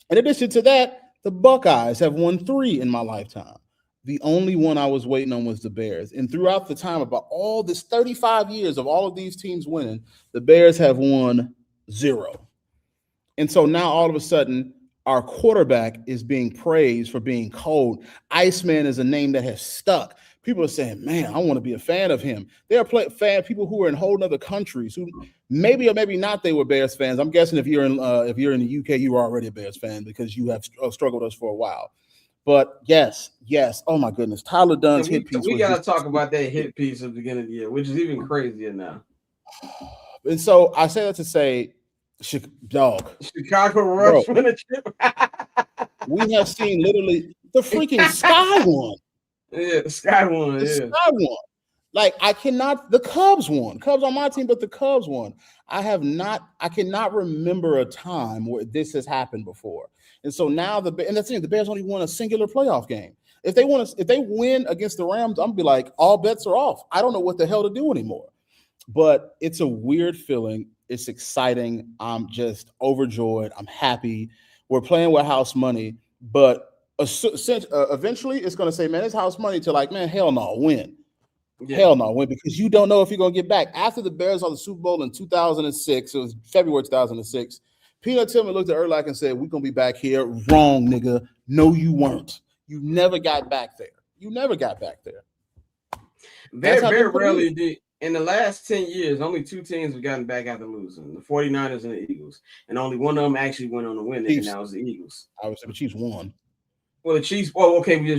In addition to that, the Buckeyes have won 3 in my lifetime. The only one I was waiting on was the Bears. And throughout the time, about all this 35 years of all of these teams winning, the Bears have won 0. And so now all of a sudden, our quarterback is being praised for being cold. Iceman is a name that has stuck. People are saying, man, I want to be a fan of him. There are people who are in whole other countries who maybe or maybe not they were Bears fans. I'm guessing if you're in the UK, you are already a Bears fan because you have struggled with us for a while. But yes. Oh my goodness, Tyler Dunn's hit piece. We got to talk about that hit piece at the beginning of the year, which is even crazier now. And so I say that to say, Chicago Rush for the chip. We have seen literally the freaking sky one. Yeah, the Sky won. The Yeah. Sky won. Like the Cubs won. Cubs on my team, but the Cubs won. I cannot remember a time where this has happened before. And so now and that's the Bears only won a singular playoff game. If they win against the Rams, I'm gonna be like, all bets are off. I don't know what the hell to do anymore. But it's a weird feeling. It's exciting. I'm just overjoyed. I'm happy. We're playing with house money, but eventually it's going to say, man, it's house money to like, man, hell no, win. Yeah. Hell no, win, because you don't know if you're going to get back. After the Bears on the Super Bowl in 2006, it was February 2006, Peanut Tillman looked at Urlacher and said, we're going to be back here. Wrong, nigga. No, you weren't. You never got back there. Very rarely did. In the last 10 years, only two teams have gotten back after losing, the 49ers and the Eagles. And only one of them actually went on to win it, and that was the Eagles. I would say the Chiefs won. Well, the Chiefs,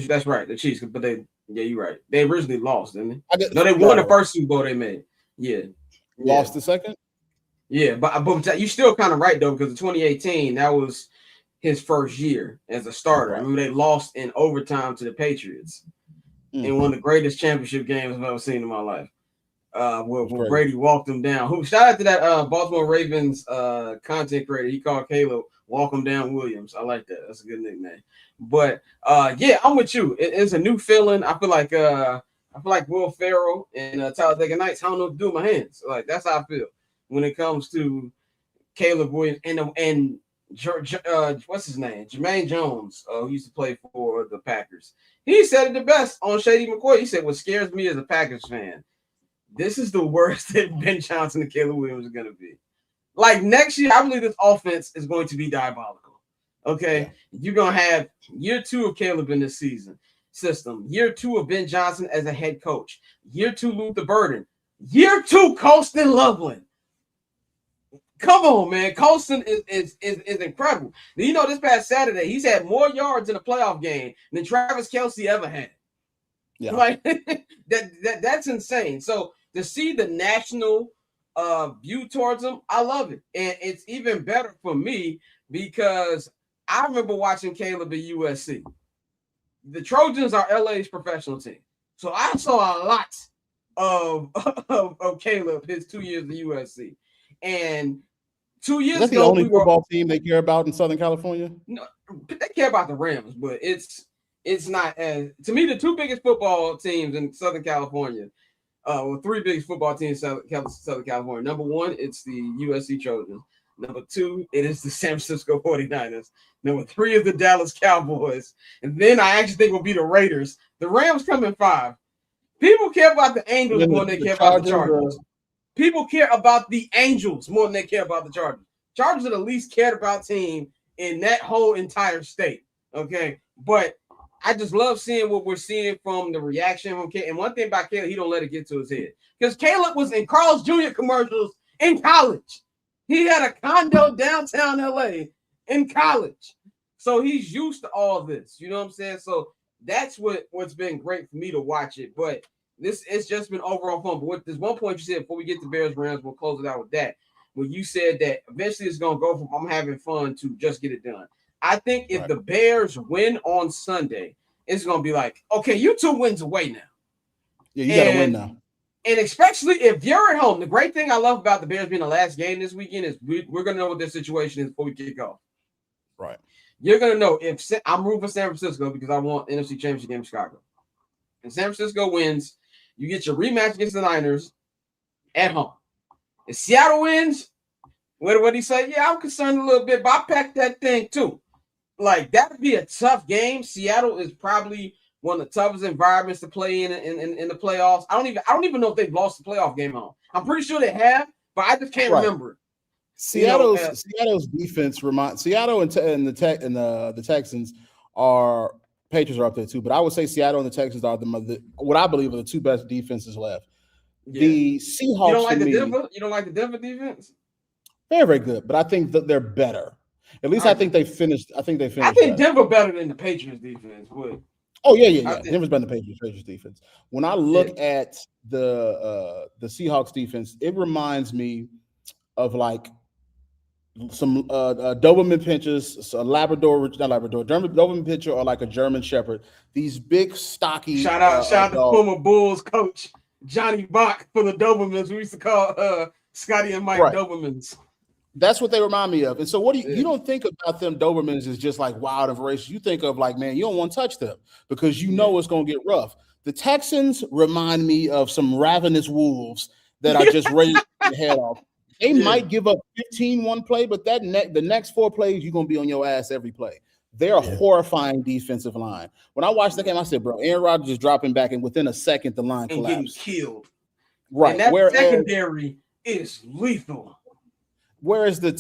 that's right, the Chiefs, but you're right. They originally lost, didn't they? No, they won the first Super Bowl they made. Yeah. Lost the second? Yeah, but you're still kind of right, though, because in 2018, that was his first year as a starter. Right. I mean, they lost in overtime to the Patriots in one of the greatest championship games I've ever seen in my life. Where Brady walked them down. Shout out to that Baltimore Ravens content creator. He called Caleb Walk Him Down Williams. I like that. That's a good nickname. But yeah, I'm with you. It's a new feeling. I feel like Will Ferrell and Talladega Nights. I don't know what to do with my hands. Like that's how I feel when it comes to Caleb Williams and what's his name? Jermaine Jones, who used to play for the Packers. He said it the best on Shady McCoy. He said, "What scares me as a Packers fan, this is the worst that Ben Johnson and Caleb Williams are going to be. Like next year, I believe this offense is going to be diabolical. Okay, You're going to have year 2 of Caleb in this system, year 2 of Ben Johnson as a head coach, year 2 Luther Burden, year 2 Colston Loveland. Come on, man. Colston is incredible. You know, this past Saturday, he's had more yards in a playoff game than Travis Kelce ever had. Yeah, like that's insane. So to see the national view towards him, I love it, and it's even better for me because I remember watching Caleb at USC. The Trojans are LA's professional team, so I saw a lot of Caleb his 2 years at USC, and 2 years ago, the only football team they care about in Southern California. No, they care about the Rams, but it's not as, to me, the 2 biggest football teams in Southern California, 3 biggest football teams in Southern California. Number 1, it's the USC Trojans. Number 2, it is the San Francisco 49ers. Number 3 is the Dallas Cowboys. And then I actually think will be the Raiders. The Rams come in 5. People care about the Angels more than they care about the Chargers. People care about the Angels more than they care about the Chargers. Chargers are the least cared about team in that whole entire state. Okay. But I just love seeing what we're seeing from the reaction from Caleb. And one thing about Caleb, he don't let it get to his head. Because Caleb was in Carl's Jr. commercials in college. He had a condo downtown LA in college. So he's used to all this. You know what I'm saying? So that's what's been great for me to watch it. But it's just been overall fun. But there's one point you said before we get to Bears Rams, we'll close it out with that. When you said that eventually it's going to go from I'm having fun to just get it done. I think if the Bears win on Sunday, it's going to be like, okay, you 2 wins away now. Yeah, you got to win now. And especially if you're at home, the great thing I love about the Bears being the last game this weekend is we're going to know what their situation is before we kick off. Right. You're going to know if I'm rooting for San Francisco because I want NFC Championship game in Chicago. And San Francisco wins, you get your rematch against the Niners at home. If Seattle wins, what did he say? Yeah, I'm concerned a little bit, but I packed that thing too. Like, that would be a tough game. Seattle is probably one of the toughest environments to play in the playoffs. I don't even know if they've lost the playoff game home. I'm pretty sure they have, but I just can't remember it. Seattle's defense reminds Seattle and the Texans are Patriots are up there too, but I would say Seattle and the Texans are what I believe are the 2 best defenses left. Yeah. The Seahawks. You don't like the Denver defense? Very, very good, but I think that they're better. At least I think they finished. I think Denver better than the Patriots defense would. Oh yeah. Denver's better than the Patriots defense. When I look at the Seahawks defense, it reminds me of like some Doberman pinchers, a Labrador, not Labrador, Doberman pincher, or like a German Shepherd. These big, stocky. Shout out to former Bulls coach Johnny Bach for the Dobermans. We used to call Scotty and Mike Dobermans. That's what they remind me of. And so, what do you don't think about them Dobermans as just like wild and voracious? You think of like, man, you don't want to touch them because you know it's going to get rough. The Texans remind me of some ravenous wolves that are just ready to get their head off. They might give up 15 one play, but the next 4 plays, you're going to be on your ass every play. They're a horrifying defensive line. When I watched the game, I said, bro, Aaron Rodgers is dropping back, and within a second, the line collapsed. Getting killed. Right. And that secondary is lethal. Whereas the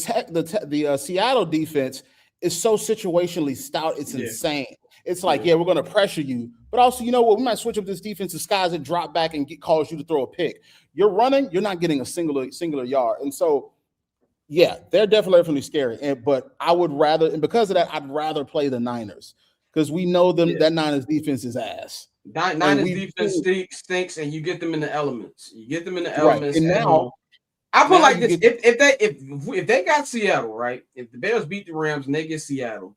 Seattle defense is so situationally stout, it's insane. It's like, we're going to pressure you. But also, you know what? We might switch up this defense to skies that drop back and cause you to throw a pick. You're running, you're not getting a singular yard. And so, they're definitely scary. But I would rather, and because of that, I'd rather play the Niners because we know that Niners defense is ass. Niners defense stinks, and you get them in the elements. Right. And now, I put like this: if they got Seattle, right? If the Bears beat the Rams and they get Seattle,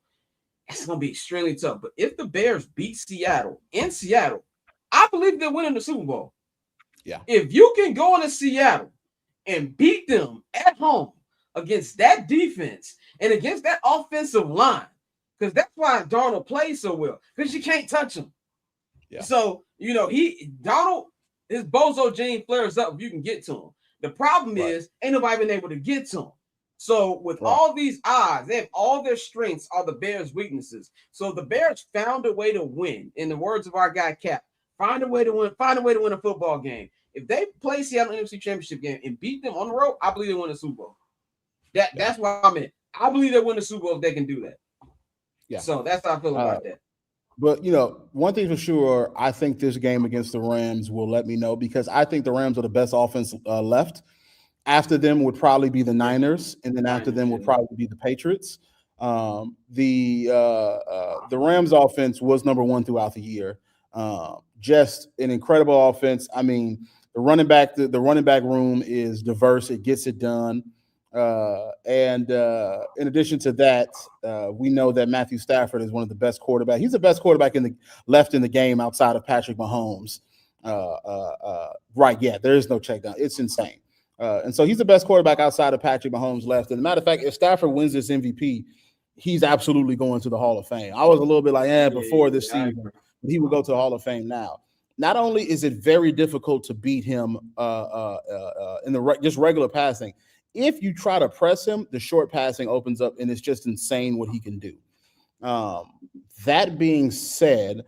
it's gonna be extremely tough. But if the Bears beat Seattle in Seattle, I believe they're winning the Super Bowl. Yeah. If you can go into Seattle and beat them at home against that defense and against that offensive line, because that's why Darnold plays so well, because you can't touch him. Yeah. So Donald, his bozo gene flares up if you can get to him. The problem is ain't nobody been able to get to him. So with all these odds, they have all their strengths are the Bears' weaknesses. So the Bears found a way to win. In the words of our guy Cap, find a way to win a football game. If they play Seattle NFC Championship game and beat them on the road, I believe they win the Super Bowl. That's what I meant. I believe they win the Super Bowl if they can do that. Yeah. So that's how I feel about that. But, one thing for sure, I think this game against the Rams will let me know because I think the Rams are the best offense left. After them would probably be the Niners, and then after them would probably be the Patriots. The Rams offense was number 1 throughout the year. Just an incredible offense. I mean, the running back room is diverse. It gets it done. And in addition to that, we know that Matthew Stafford is one of the best quarterbacks. He's the best quarterback in the game outside of Patrick Mahomes. Right. Yeah, there is no check down. It's insane. And so he's the best quarterback outside of Patrick Mahomes left. And as a matter of fact, if Stafford wins this MVP, he's absolutely going to the Hall of Fame. I was a little bit like, before this season, but he would go to the Hall of Fame now. Not only is it very difficult to beat him in the just regular passing, if you try to press him, the short passing opens up, and it's just insane what he can do. That being said,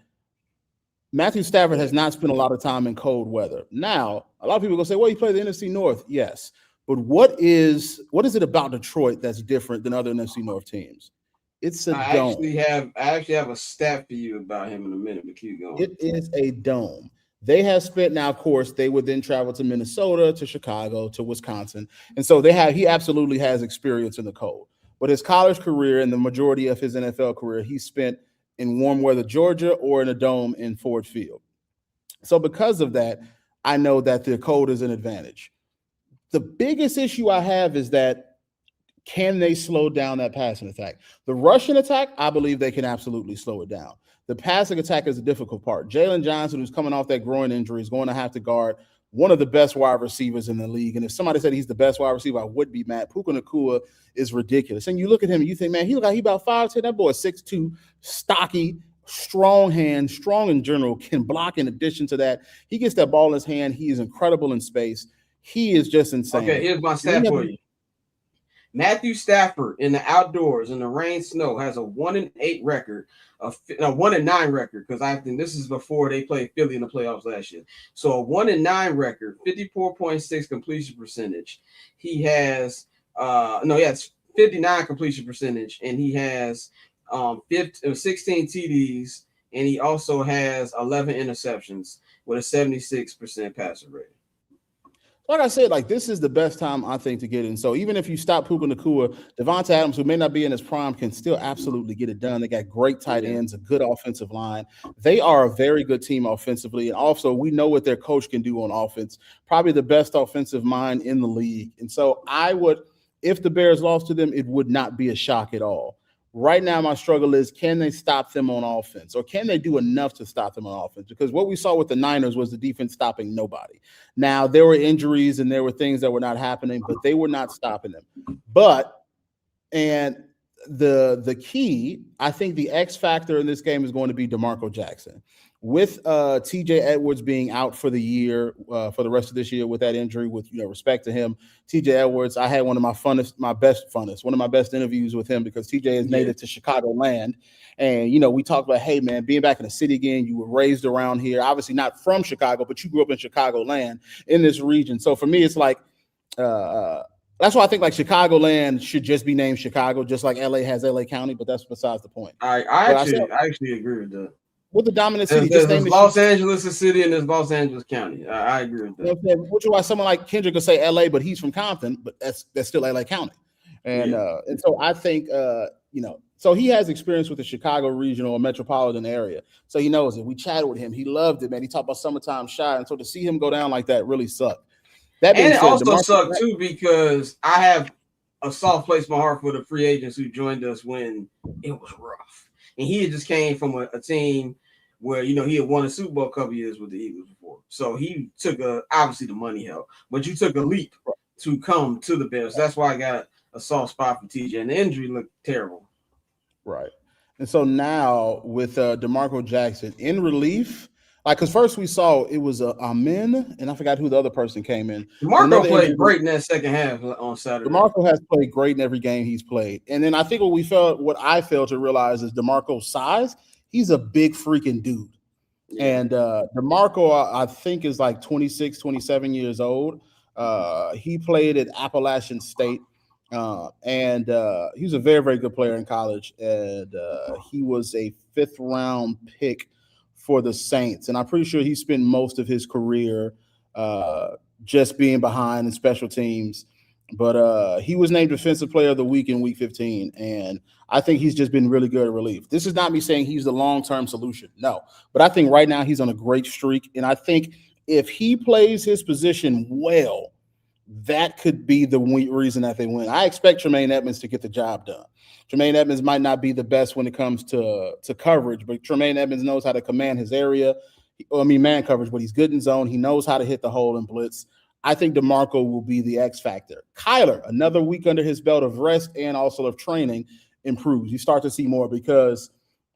Matthew Stafford has not spent a lot of time in cold weather. Now, a lot of people are going to say, well, he played the NFC North. Yes. But what is it about Detroit that's different than other NFC North teams? It's a dome. I actually have a stat for you about him in a minute, but keep going. It is a dome. They have spent now, of course, they would then travel to Minnesota, to Chicago, to Wisconsin. And so he absolutely has experience in the cold. But his college career and the majority of his NFL career, he spent in warm weather Georgia or in a dome in Ford Field. So because of that, I know that the cold is an advantage. The biggest issue I have is that can they slow down that passing attack? The rushing attack, I believe they can absolutely slow it down. The passing attack is the difficult part. Jalen Johnson, who's coming off that groin injury, is going to have to guard one of the best wide receivers in the league. And if somebody said he's the best wide receiver, I would be mad. Puka Nacua is ridiculous. And you look at him and you think, man, he about 5'10". That boy is 6'2", stocky, strong hand, strong in general, can block. In addition to that, he gets that ball in his hand. He is incredible in space. He is just insane. Okay, here's my stat for you. Matthew Stafford in the outdoors, in the rain, snow, has a 1-8 record, a 1-9 record, because I think this is before they played Philly in the playoffs last year. So a 1-9 record, 54.6 completion percentage. He has 59 completion percentage, and he has 16 TDs, and he also has 11 interceptions with a 76% passer rating. Like I said, this is the best time, I think, to get in. So even if you stop Puka Nacua, Devonta Adams, who may not be in his prime, can still absolutely get it done. They got great tight ends, a good offensive line. They are a very good team offensively. And also, we know what their coach can do on offense. Probably the best offensive mind in the league. And so I would if the Bears lost to them, it would not be a shock at all. Right now, my struggle is, can they stop them on offense, or can they do enough to stop them on offense? Because what we saw with the Niners was the defense stopping nobody. Now, there were injuries and there were things that were not happening, but they were not stopping them. And the key, I think the X factor in this game is going to be DeMarco Jackson. With TJ Edwards being out for the year, for the rest of this year with that injury, with respect to him, TJ Edwards, I had one of my best interviews with him, because TJ is native to Chicagoland. And, we talked about, hey, man, being back in the city again, you were raised around here, obviously not from Chicago, but you grew up in Chicagoland in this region. So for me, it's like, that's why I think like Chicagoland should just be named Chicago, just like LA has LA County, but that's besides the point. I actually agree with that. With the dominant city, there's Los Angeles city and there's Los Angeles County. I agree with that. Which is why someone like Kendrick could say LA, but he's from Compton, but that's still LA County. And so I think so he has experience with the Chicago regional or metropolitan area. So he knows it. We chatted with him. He loved it, man. He talked about summertime shy. And so to see him go down like that really sucked. And it also sucked too, because I have a soft place in my heart for the free agents who joined us when it was rough. And he had just came from a team where, he had won a Super Bowl a couple years with the Eagles before. So he took obviously the money help, but you took a leap to come to the Bears. That's why I got a soft spot for TJ, and the injury looked terrible. Right. And so now with DeMarco Jackson in relief, because first we saw it was Amin, and I forgot who the other person came in. DeMarco played great in that second half on Saturday. DeMarco has played great in every game he's played. And then I think what I failed to realize is DeMarco's size. He's a big freaking dude. Yeah. And DeMarco, I think, is like 26, 27 years old. He played at Appalachian State. And he was a very, very good player in college. And he was a 5th-round pick for the Saints. And I'm pretty sure he spent most of his career just being behind in special teams. But he was named Defensive Player of the Week in Week 15. And I think he's just been really good at relief. This is not me saying he's the long-term solution. No. But I think right now he's on a great streak. And I think if he plays his position well, that could be the reason that they win. I expect Tremaine Edmonds to get the job done. Tremaine Edmonds might not be the best when it comes to coverage, but Tremaine Edmonds knows how to command his area. Man coverage, but he's good in zone. He knows how to hit the hole and blitz. I think DeMarco will be the X factor. Kyler, another week under his belt of rest and also of training, improves. You start to see more, because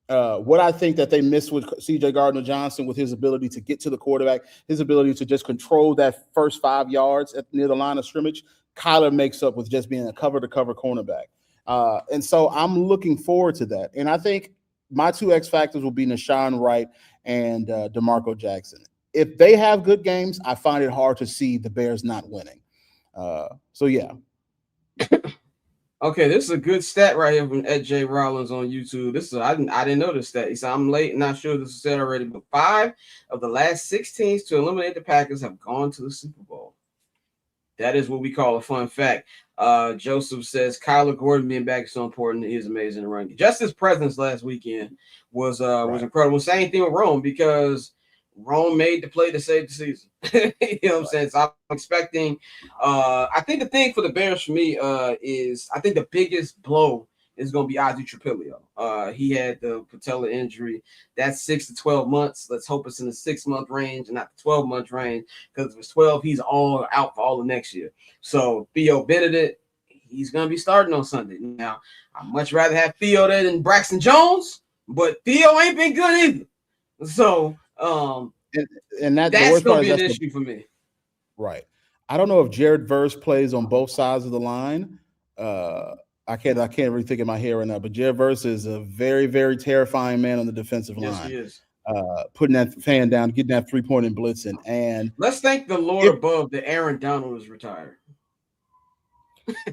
what I think that they missed with C.J. Gardner-Johnson, with his ability to get to the quarterback, his ability to just control that first 5 yards near the line of scrimmage, Kyler makes up with just being a cover-to-cover cornerback. And so I'm looking forward to that. And I think my 2 X factors will be Nashawn Wright and DeMarco Jackson. If they have good games, I find it hard to see the Bears not winning. So, yeah. Okay, this is a good stat right here from Ed J. Rollins on YouTube. I didn't know this stat. He said, I'm late, not sure this was said already, but 5 of the last 6 teams to eliminate the Packers have gone to the Super Bowl. That is what we call a fun fact. Joseph says Kyler Gordon being back is so important. He is amazing to run. Just his presence last weekend was incredible. Same thing with Rome, because Rome made the play to save the season. You know what I'm saying? So I'm expecting I think the thing for the Bears for me is I think the biggest blow is going to be Ozzie Trapilio. He had the patella injury. That's 6 to 12 months. Let's hope it's in the 6-month range and not the 12-month range, because if it's 12, he's all out for all of next year. So Theo Benedict, he's going to be starting on Sunday. Now, I'd much rather have Theo there than Braxton Jones, but Theo ain't been good either. So and that's going to be an issue for me. Right. I don't know if Jared Verse plays on both sides of the line. I can't really think in my head right now, but Jared Verse is a very, very terrifying man on the defensive line. Yes, he is. Putting that fan down, getting that 3-point and blitzing. And let's thank the Lord above that Aaron Donald is retired.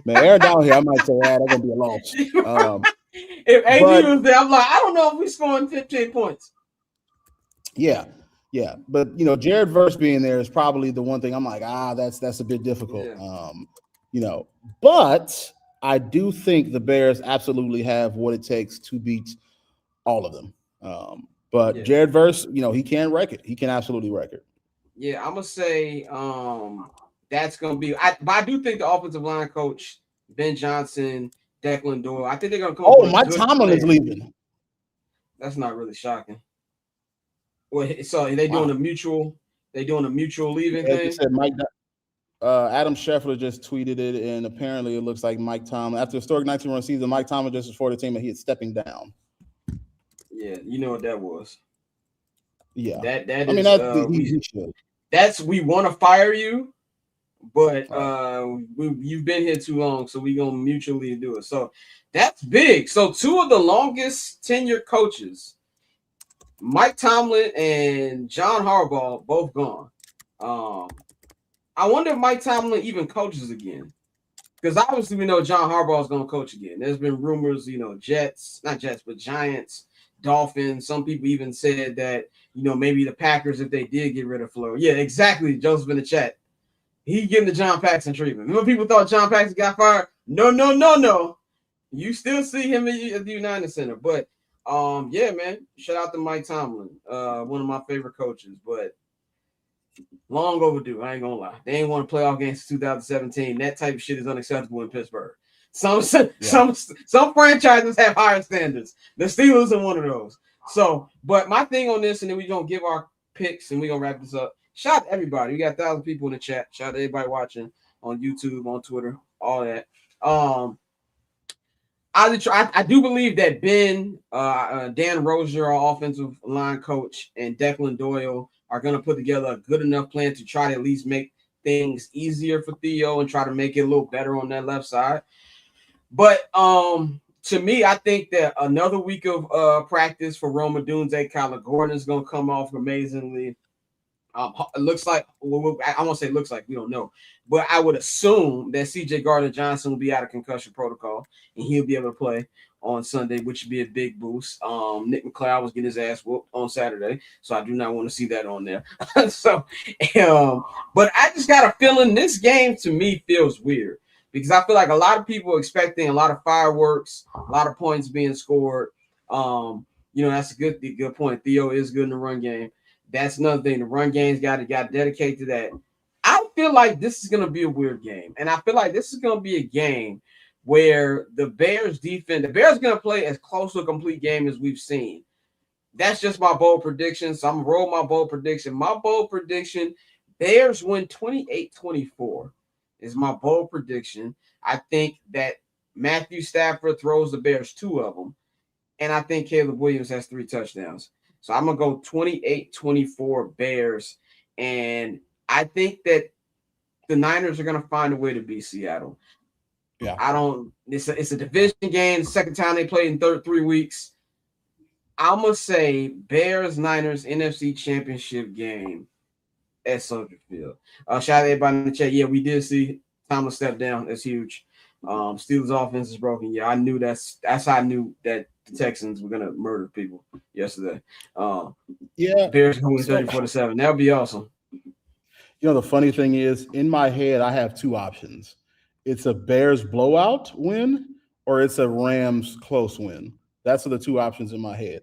Man, Aaron Donald here, I might say, that's going to be a loss. If AD was there, I'm like, I don't know if we're scoring 15 points. Yeah. But, Jared Verse being there is probably the one thing I'm like, that's a bit difficult. Yeah. But I do think the Bears absolutely have what it takes to beat all of them. Jared Verse, he can wreck it. He can absolutely wreck it. Yeah, I'm going to say that's going to be – but I do think the offensive line coach Ben Johnson, Declan Doyle. I think they're going to come. Oh, Mike Tomlin is leaving. That's not really shocking. Well, so they doing a mutual. They doing a mutual leaving thing. Said Adam Scheffler just tweeted it, and apparently it looks like Mike Tomlin, after a historic 19-run season, Mike Tomlin just informed the team that he is stepping down. Yeah, you know what that was. Yeah, that is. We want to fire you, but you've been here too long, so we gonna mutually do it. So that's big. So two of the longest tenured coaches, Mike Tomlin and John Harbaugh, both gone. I wonder if Mike Tomlin even coaches again, because obviously we know John Harbaugh is going to coach again. There's been rumors, not Jets, but Giants, Dolphins. Some people even said that, maybe the Packers, if they did get rid of Fleur. Yeah, exactly. Joseph in the chat. He getting the John Paxson treatment. Remember people thought John Paxson got fired? No. You still see him at the United Center. But, yeah, man, shout out to Mike Tomlin, one of my favorite coaches. But long overdue. I ain't gonna lie. They ain't won a playoff game since 2017. That type of shit is unacceptable in Pittsburgh. Some franchises have higher standards. The Steelers are one of those. So, but my thing on this, and then we're gonna give our picks and we're gonna wrap this up. Shout out to everybody. We got 1,000 people in the chat. Shout out to everybody watching on YouTube, on Twitter, all that. I do believe that Dan Rozier, our offensive line coach, and Declan Doyle are going to put together a good enough plan to try to at least make things easier for Theo and try to make it a little better on that left side. But to me, I think that another week of practice for Rome Odunze, Kyler Gordon is going to come off amazingly. It looks like, I won't say it looks like, we don't know, but I would assume that CJ Gardner-Johnson will be out of concussion protocol and he'll be able to play on Sunday, which would be a big boost. Nick McLeod was getting his ass whooped on Saturday, so I do not want to see that on there. But I just got a feeling this game to me feels weird because I feel like a lot of people are expecting a lot of fireworks, a lot of points being scored. That's a good point. Theo is good in the run game. That's another thing. The run game's got dedicated to that. I feel like this is going to be a weird game. And I feel like this is going to be a game where the Bears defense, the Bears are going to play as close to a complete game as we've seen. That's just my bold prediction. So I'm going to roll my bold prediction. My bold prediction, Bears win 28-24 is my bold prediction. I think that Matthew Stafford throws the Bears 2 of them. And I think Caleb Williams has 3 touchdowns. So I'm going to go 28-24 Bears. And I think that the Niners are going to find a way to beat Seattle. Yeah. It's a division game. The second time they played in 3 weeks. I'm going to say Bears-Niners NFC Championship game at Soldier Field. Shout out to everybody in the chat. Yeah, we did see Tomlin step down. That's huge. Steelers offense is broken. Yeah, I knew that's how I knew that the Texans were gonna murder people yesterday. Bears going 34-7. That would be awesome. The funny thing is, in my head, I have 2 options. It's a Bears blowout win or it's a Rams close win. That's the 2 options in my head.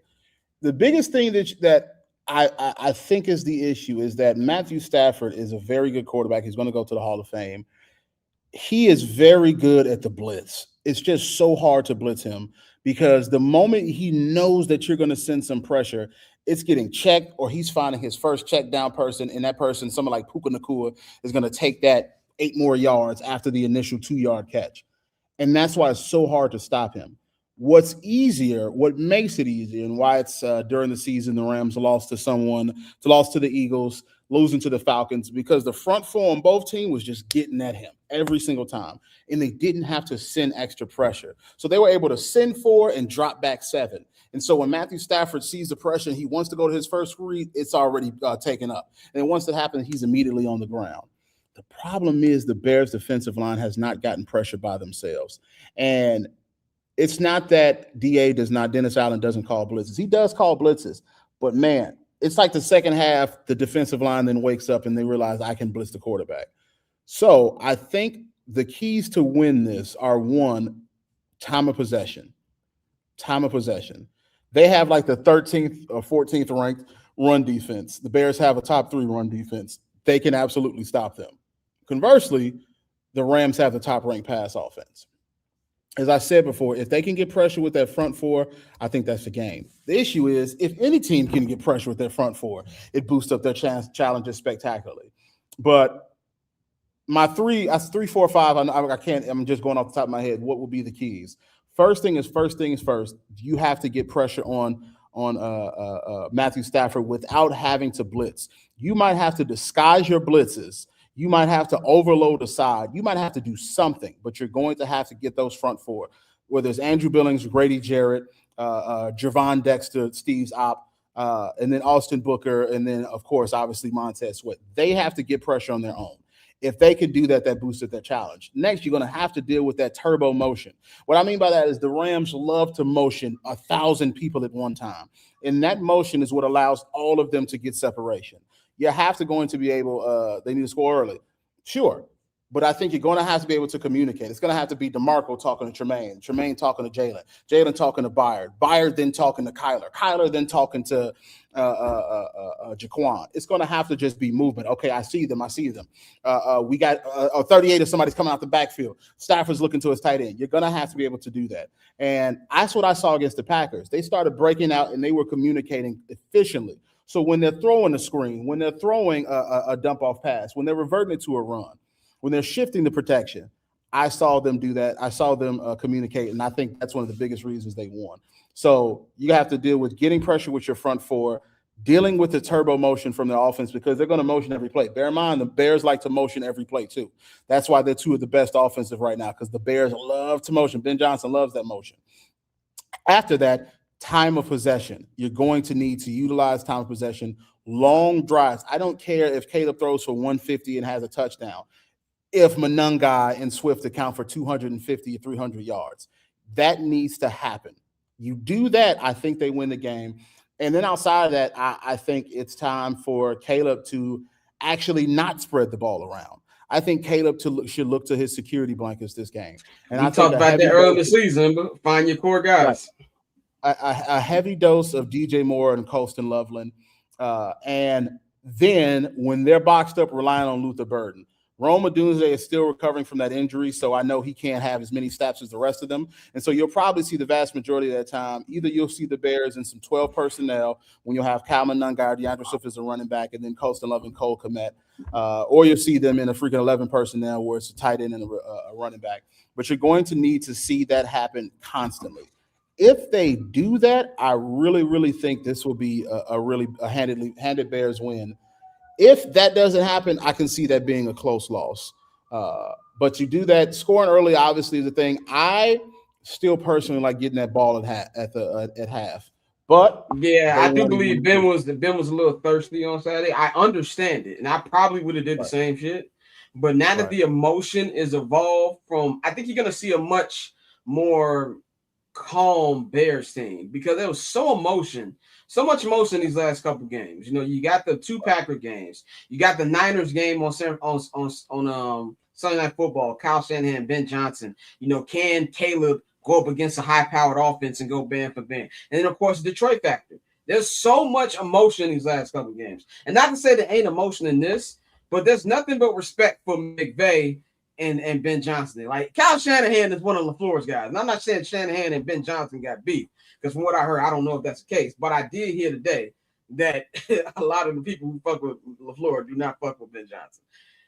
The biggest thing that I think is the issue is that Matthew Stafford is a very good quarterback. He's going to go to the Hall of Fame. He is very good at the blitz. It's just so hard to blitz him because the moment he knows that you're going to send some pressure, it's getting checked or he's finding his first check down person, and that person, someone like Puka Nacua, is going to take that 8 more yards after the initial 2-yard catch. And that's why it's so hard to stop him. What makes it easier, and why it's during the season the Rams lost to the Eagles, losing to the Falcons, because the front four on both teams was just getting at him every single time, and they didn't have to send extra pressure. So they were able to send 4 and drop back 7. And so when Matthew Stafford sees the pressure and he wants to go to his first read, it's already taken up. And once it happens, he's immediately on the ground. The problem is the Bears' defensive line has not gotten pressure by themselves. And it's not that Dennis Allen doesn't call blitzes. He does call blitzes. But, man, it's like the second half, the defensive line then wakes up and they realize I can blitz the quarterback. So I think the keys to win this are, 1, time of possession. They have like the 13th or 14th ranked run defense. The Bears have a top 3 run defense. They can absolutely stop them. Conversely, the Rams have the top ranked pass offense. as I said before, if they can get pressure with that front four, I think that's the game. The issue is if any team can get pressure with their front four, it boosts up their challenges spectacularly. But my three, that's 3, 4, 5. I can't. I'm just going off the top of my head. What will be the keys? First thing is first. You have to get pressure on Matthew Stafford without having to blitz. You might have to disguise your blitzes. You might have to overload the side. You might have to do something, but you're going to have to get those front four, whether it's Andrew Billings, Grady Jarrett, Javon Dexter, Steve's Op, and then Austin Booker, and then, of course, obviously Montez Sweat. They have to get pressure on their own. If they could do that, that boosted their challenge. Next, you're going to have to deal with that turbo motion. What I mean by that is the Rams love to motion 1,000 people at one time. And that motion is what allows all of them to get separation. You have to going to be able, they need to score early. Sure. But I think you're going to have to be able to communicate. It's going to have to be DeMarco talking to Tremaine talking to Jalen talking to Byard then talking to Kyler then talking to Jaquan. It's going to have to just be movement. Okay, I see them. We got 38 of somebody's coming out the backfield. Stafford's looking to his tight end. You're going to have to be able to do that. And that's what I saw against the Packers. They started breaking out and they were communicating efficiently. So when they're throwing a screen, when they're throwing a dump-off pass, when they're reverting it to a run, when they're shifting the protection, I saw them do that. I saw them communicate, and I think that's one of the biggest reasons they won. So you have to deal with getting pressure with your front four, dealing with the turbo motion from their offense because they're going to motion every play. Bear in mind, the Bears like to motion every play too. That's why they're two of the best offensive right now because the Bears love to motion. Ben Johnson loves that motion. After that, time of possession. You're going to need to utilize time of possession, long drives. I don't care if Caleb throws for 150 and has a touchdown. If Monangai and Swift account for 250 or 300 yards. That needs to happen. You do that, I think they win the game. And then outside of that, I think it's time for Caleb to actually not spread the ball around. I think Caleb should look to his security blankets this game. And I talked about that early in the season, but find your core guys. Right. A heavy dose of DJ Moore and Colston Loveland. And then when they're boxed up, relying on Luther Burden. Rome Odunze is still recovering from that injury, so I know he can't have as many snaps as the rest of them. And so you'll probably see the vast majority of that time. Either you'll see the Bears in some 12 personnel when you'll have Kyle Monangai, DeAndre Swift as a running back, and then Colston Love and Cole Kmet. Or you'll see them in a freaking 11 personnel where it's a tight end and a running back. But you're going to need to see that happen constantly. If they do that, I really, really think this will be a handed Bears win. If that doesn't happen, I can see that being a close loss. But you do that, scoring early obviously is the thing. I still personally like getting that ball at half. But yeah, I do believe Ben was a little thirsty on Saturday. I understand it, and I probably would have did the same shit. But now that the emotion is evolved from, I think you're gonna see a much more calm Bears team because there was so much emotion these last couple games. You know, you got the 2 Packer games, you got the Niners game on Sunday Night Football. Kyle Shanahan, Ben Johnson. You know, can Caleb go up against a high-powered offense and go band for band? And then of course the Detroit factor. There's so much emotion in these last couple games, and not to say there ain't emotion in this, but there's nothing but respect for McVay and Ben Johnson. Like Kyle Shanahan is one of LaFleur's guys. And I'm not saying Shanahan and Ben Johnson got beef, because from what I heard, I don't know if that's the case. But I did hear today that a lot of the people who fuck with LaFleur do not fuck with Ben Johnson.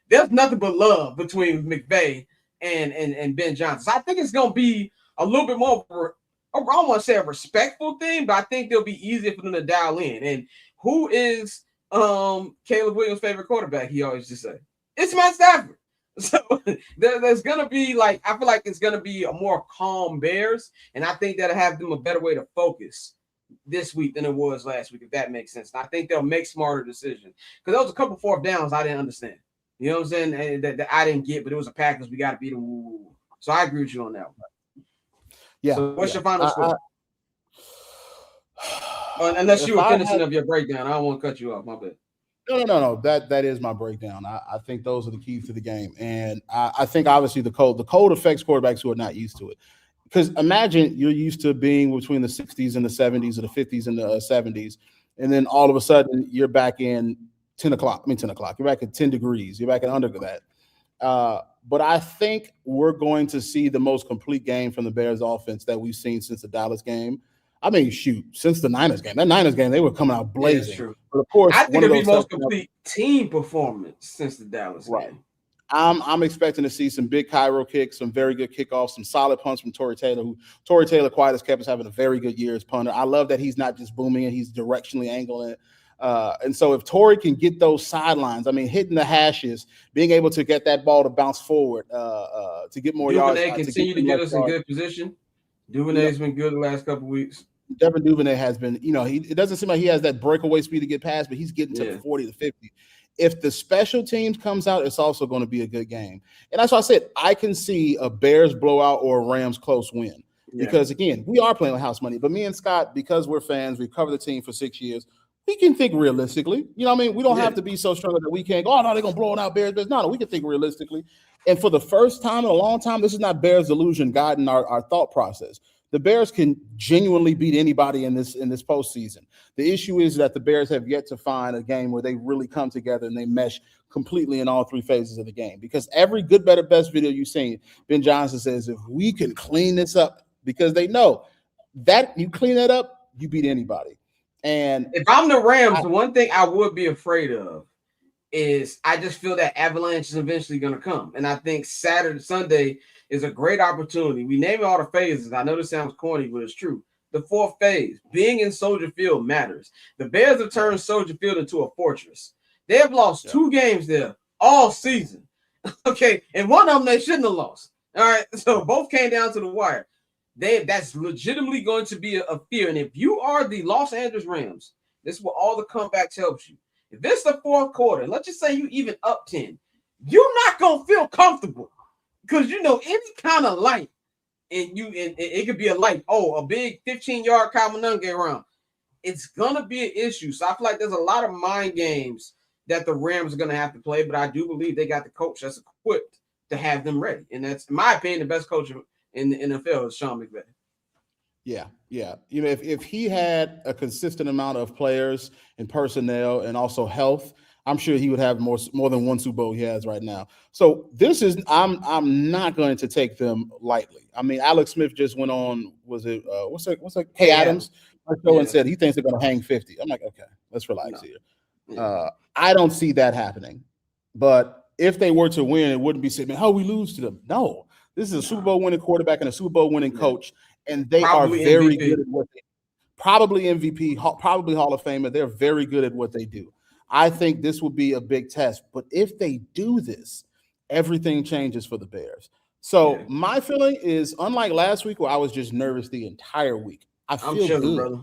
There's nothing but love between McVay and Ben Johnson. So I think it's going to be a little bit more, I don't want to say a respectful thing, but I think they'll be easier for them to dial in. And who is Caleb Williams' favorite quarterback? He always just say, it's Matt Stafford. So there's gonna be I feel like it's gonna be a more calm Bears, and I think that'll have them a better way to focus this week than it was last week, if that makes sense. And I think they'll make smarter decisions because there was a couple 4th downs I didn't understand. You know what I'm saying? That I didn't get, but it was a Packers. We got to beat them. So I agree with you on that one. Yeah. So what's your final score? Unless you were finishing up your breakdown, I don't want to cut you off. My bad. No. That is my breakdown. I think those are the keys to the game. And I think obviously the code affects quarterbacks who are not used to it. Because imagine you're used to being between the 60s and the 70s or the 50s and the 70s. And then all of a sudden you're back in 10 o'clock. You're back at 10 degrees. You're back in under that. But I think we're going to see the most complete game from the Bears offense that we've seen since the Dallas game. I mean, shoot, since the Niners game. That Niners game, they were coming out blazing. Yeah, true. But of course, I think it'll be most complete team performance since the Dallas game. I'm expecting to see some big Cairo kicks, some very good kickoffs, some solid punts from Torrey Taylor, who Torrey Taylor, quiet as kept, is having a very good year as punter. I love that he's not just booming it, he's directionally angling it. And so if Torrey can get those sidelines, I mean, hitting the hashes, being able to get that ball to bounce forward, to get more yards. Duvernay continue to get us in good position. Duvernay's been good the last couple of weeks. Devin Duvernay has been, it doesn't seem like he has that breakaway speed to get past, but he's getting to 40 to 50. If the special teams comes out, it's also going to be a good game. And that's why I said I can see a Bears blowout or a Rams close win. Yeah. Because, again, we are playing with house money. But me and Scott, because we're fans, we've covered the team for 6 years, we can think realistically. You know what I mean? We don't have to be so strong that we can't go, oh, no, they're going to blow it out Bears. No, we can think realistically. And for the first time in a long time, this is not Bears delusion guiding our thought process. The Bears can genuinely beat anybody in this postseason. The issue is that the Bears have yet to find a game where they really come together and they mesh completely in all three phases of the game. Because every good, better, best video you've seen, Ben Johnson says, if we can clean this up, because they know that you clean that up, you beat anybody. And if I'm the Rams, the one thing I would be afraid of is I just feel that avalanche is eventually going to come. And I think Sunday is a great opportunity. We name all the phases. I know this sounds corny, but it's true. The fourth phase, being in Soldier Field, matters. The Bears have turned Soldier Field into a fortress. They have lost 2 games there all season. Okay, and one of them they shouldn't have lost. All right, so both came down to the wire. That's legitimately going to be a fear. And if you are the Los Angeles Rams, this is where all the comebacks helps you. If it's the fourth quarter, let's just say you even up 10, you're not going to feel comfortable. Because, any kind of light, and it could be a light, a big 15-yard Kyle Monunge round. It's going to be an issue. So I feel like there's a lot of mind games that the Rams are going to have to play, but I do believe they got the coach that's equipped to have them ready. And that's, in my opinion, the best coach in the NFL is Sean McVay. Yeah. If he had a consistent amount of players and personnel and also health, I'm sure he would have more than one Super Bowl he has right now. So I'm not going to take them lightly. I mean, Alex Smith just went on, what's that? Hey Adams, and said he thinks they're going to hang 50. I'm like, okay, let's relax here. Yeah. I don't see that happening. But if they were to win, it wouldn't be saying, how we lose to them. No, this is a Super Bowl winning quarterback and a Super Bowl winning coach, and they probably are very MVP. Good at what they do. Probably MVP, probably Hall of Famer. They're very good at what they do. I think this will be a big test. But if they do this, everything changes for the Bears. So my feeling is, unlike last week where I was just nervous the entire week, I feel good. Brother.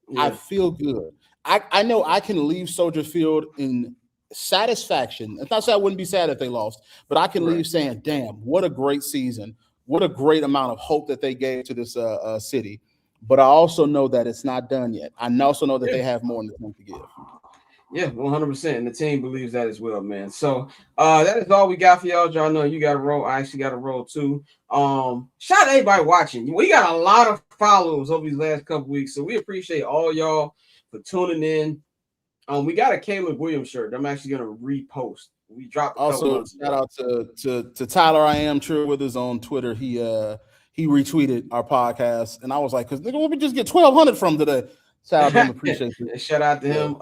Yeah. I feel good. I know I can leave Soldier Field in satisfaction. It's not saying I wouldn't be sad if they lost, but I can leave saying, damn, what a great season. What a great amount of hope that they gave to this city. But I also know that it's not done yet. I also know that they have more in the tank to give. Yeah, 100%. And the team believes that as well, man. So that is all we got for y'all. Y'all know you got to roll. I actually got to roll too. Shout out to everybody watching. We got a lot of follows over these last couple weeks. So we appreciate all y'all for tuning in. We got a Caleb Williams shirt. I'm actually going to repost. We dropped also shout out to Tyler I Am True with us on Twitter. He retweeted our podcast, and I was like, because let me just get 1,200 from today. Shout out to him, appreciate it. Shout out to him.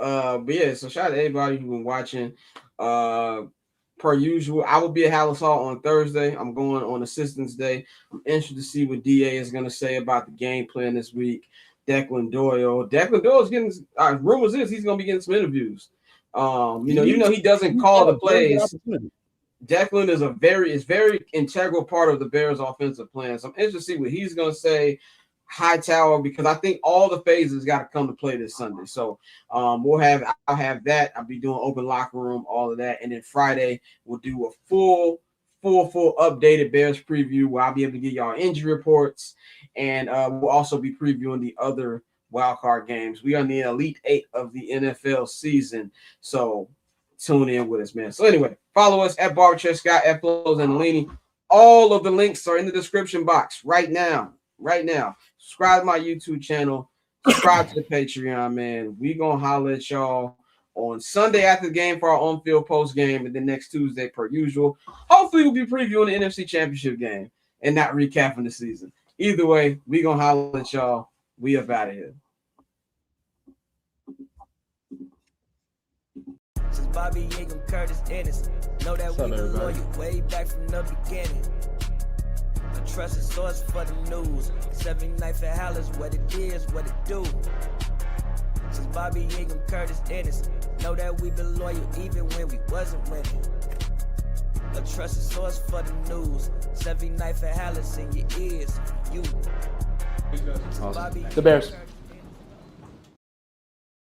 But yeah, so shout out to everybody who's been watching. Per usual, I will be at Halas on Thursday. I'm going on Assistance Day. I'm interested to see what DA is going to say about the game plan this week. Declan Doyle is getting rumors is he's going to be getting some interviews. He doesn't call the plays. Declan is very integral part of the Bears' offensive plan. So I'm interested to see what he's going to say. Hightower, because I think all the phases got to come to play this Sunday. So I'll have that. I'll be doing open locker room, all of that, and then Friday we'll do a full updated Bears preview where I'll be able to get y'all injury reports, and we'll also be previewing the other wildcard games. We are in the Elite 8 of the NFL season, so tune in with us, man. So anyway, follow us at Barberchair Scott, at Flows and Leany. All of the links are in the description box right now. Subscribe to my YouTube channel. Subscribe to the Patreon, man. We gonna holler at y'all on Sunday after the game for our on-field post game, and then next Tuesday per usual. Hopefully, we'll be previewing the NFC Championship game and not recapping the season. Either way, we gonna holler at y'all. We up out of here. Since Bobby Ingram, Curtis Ennis, know that we been loyal way back from the beginning. A trusted source for the news. 79th at Halas, what it is, what it do. Since Bobby Ingram, Curtis Ennis, know that we been loyal even when we wasn't winning. A trusted source for the news. 79th at Halas in your ears, you. Awesome. The Bears.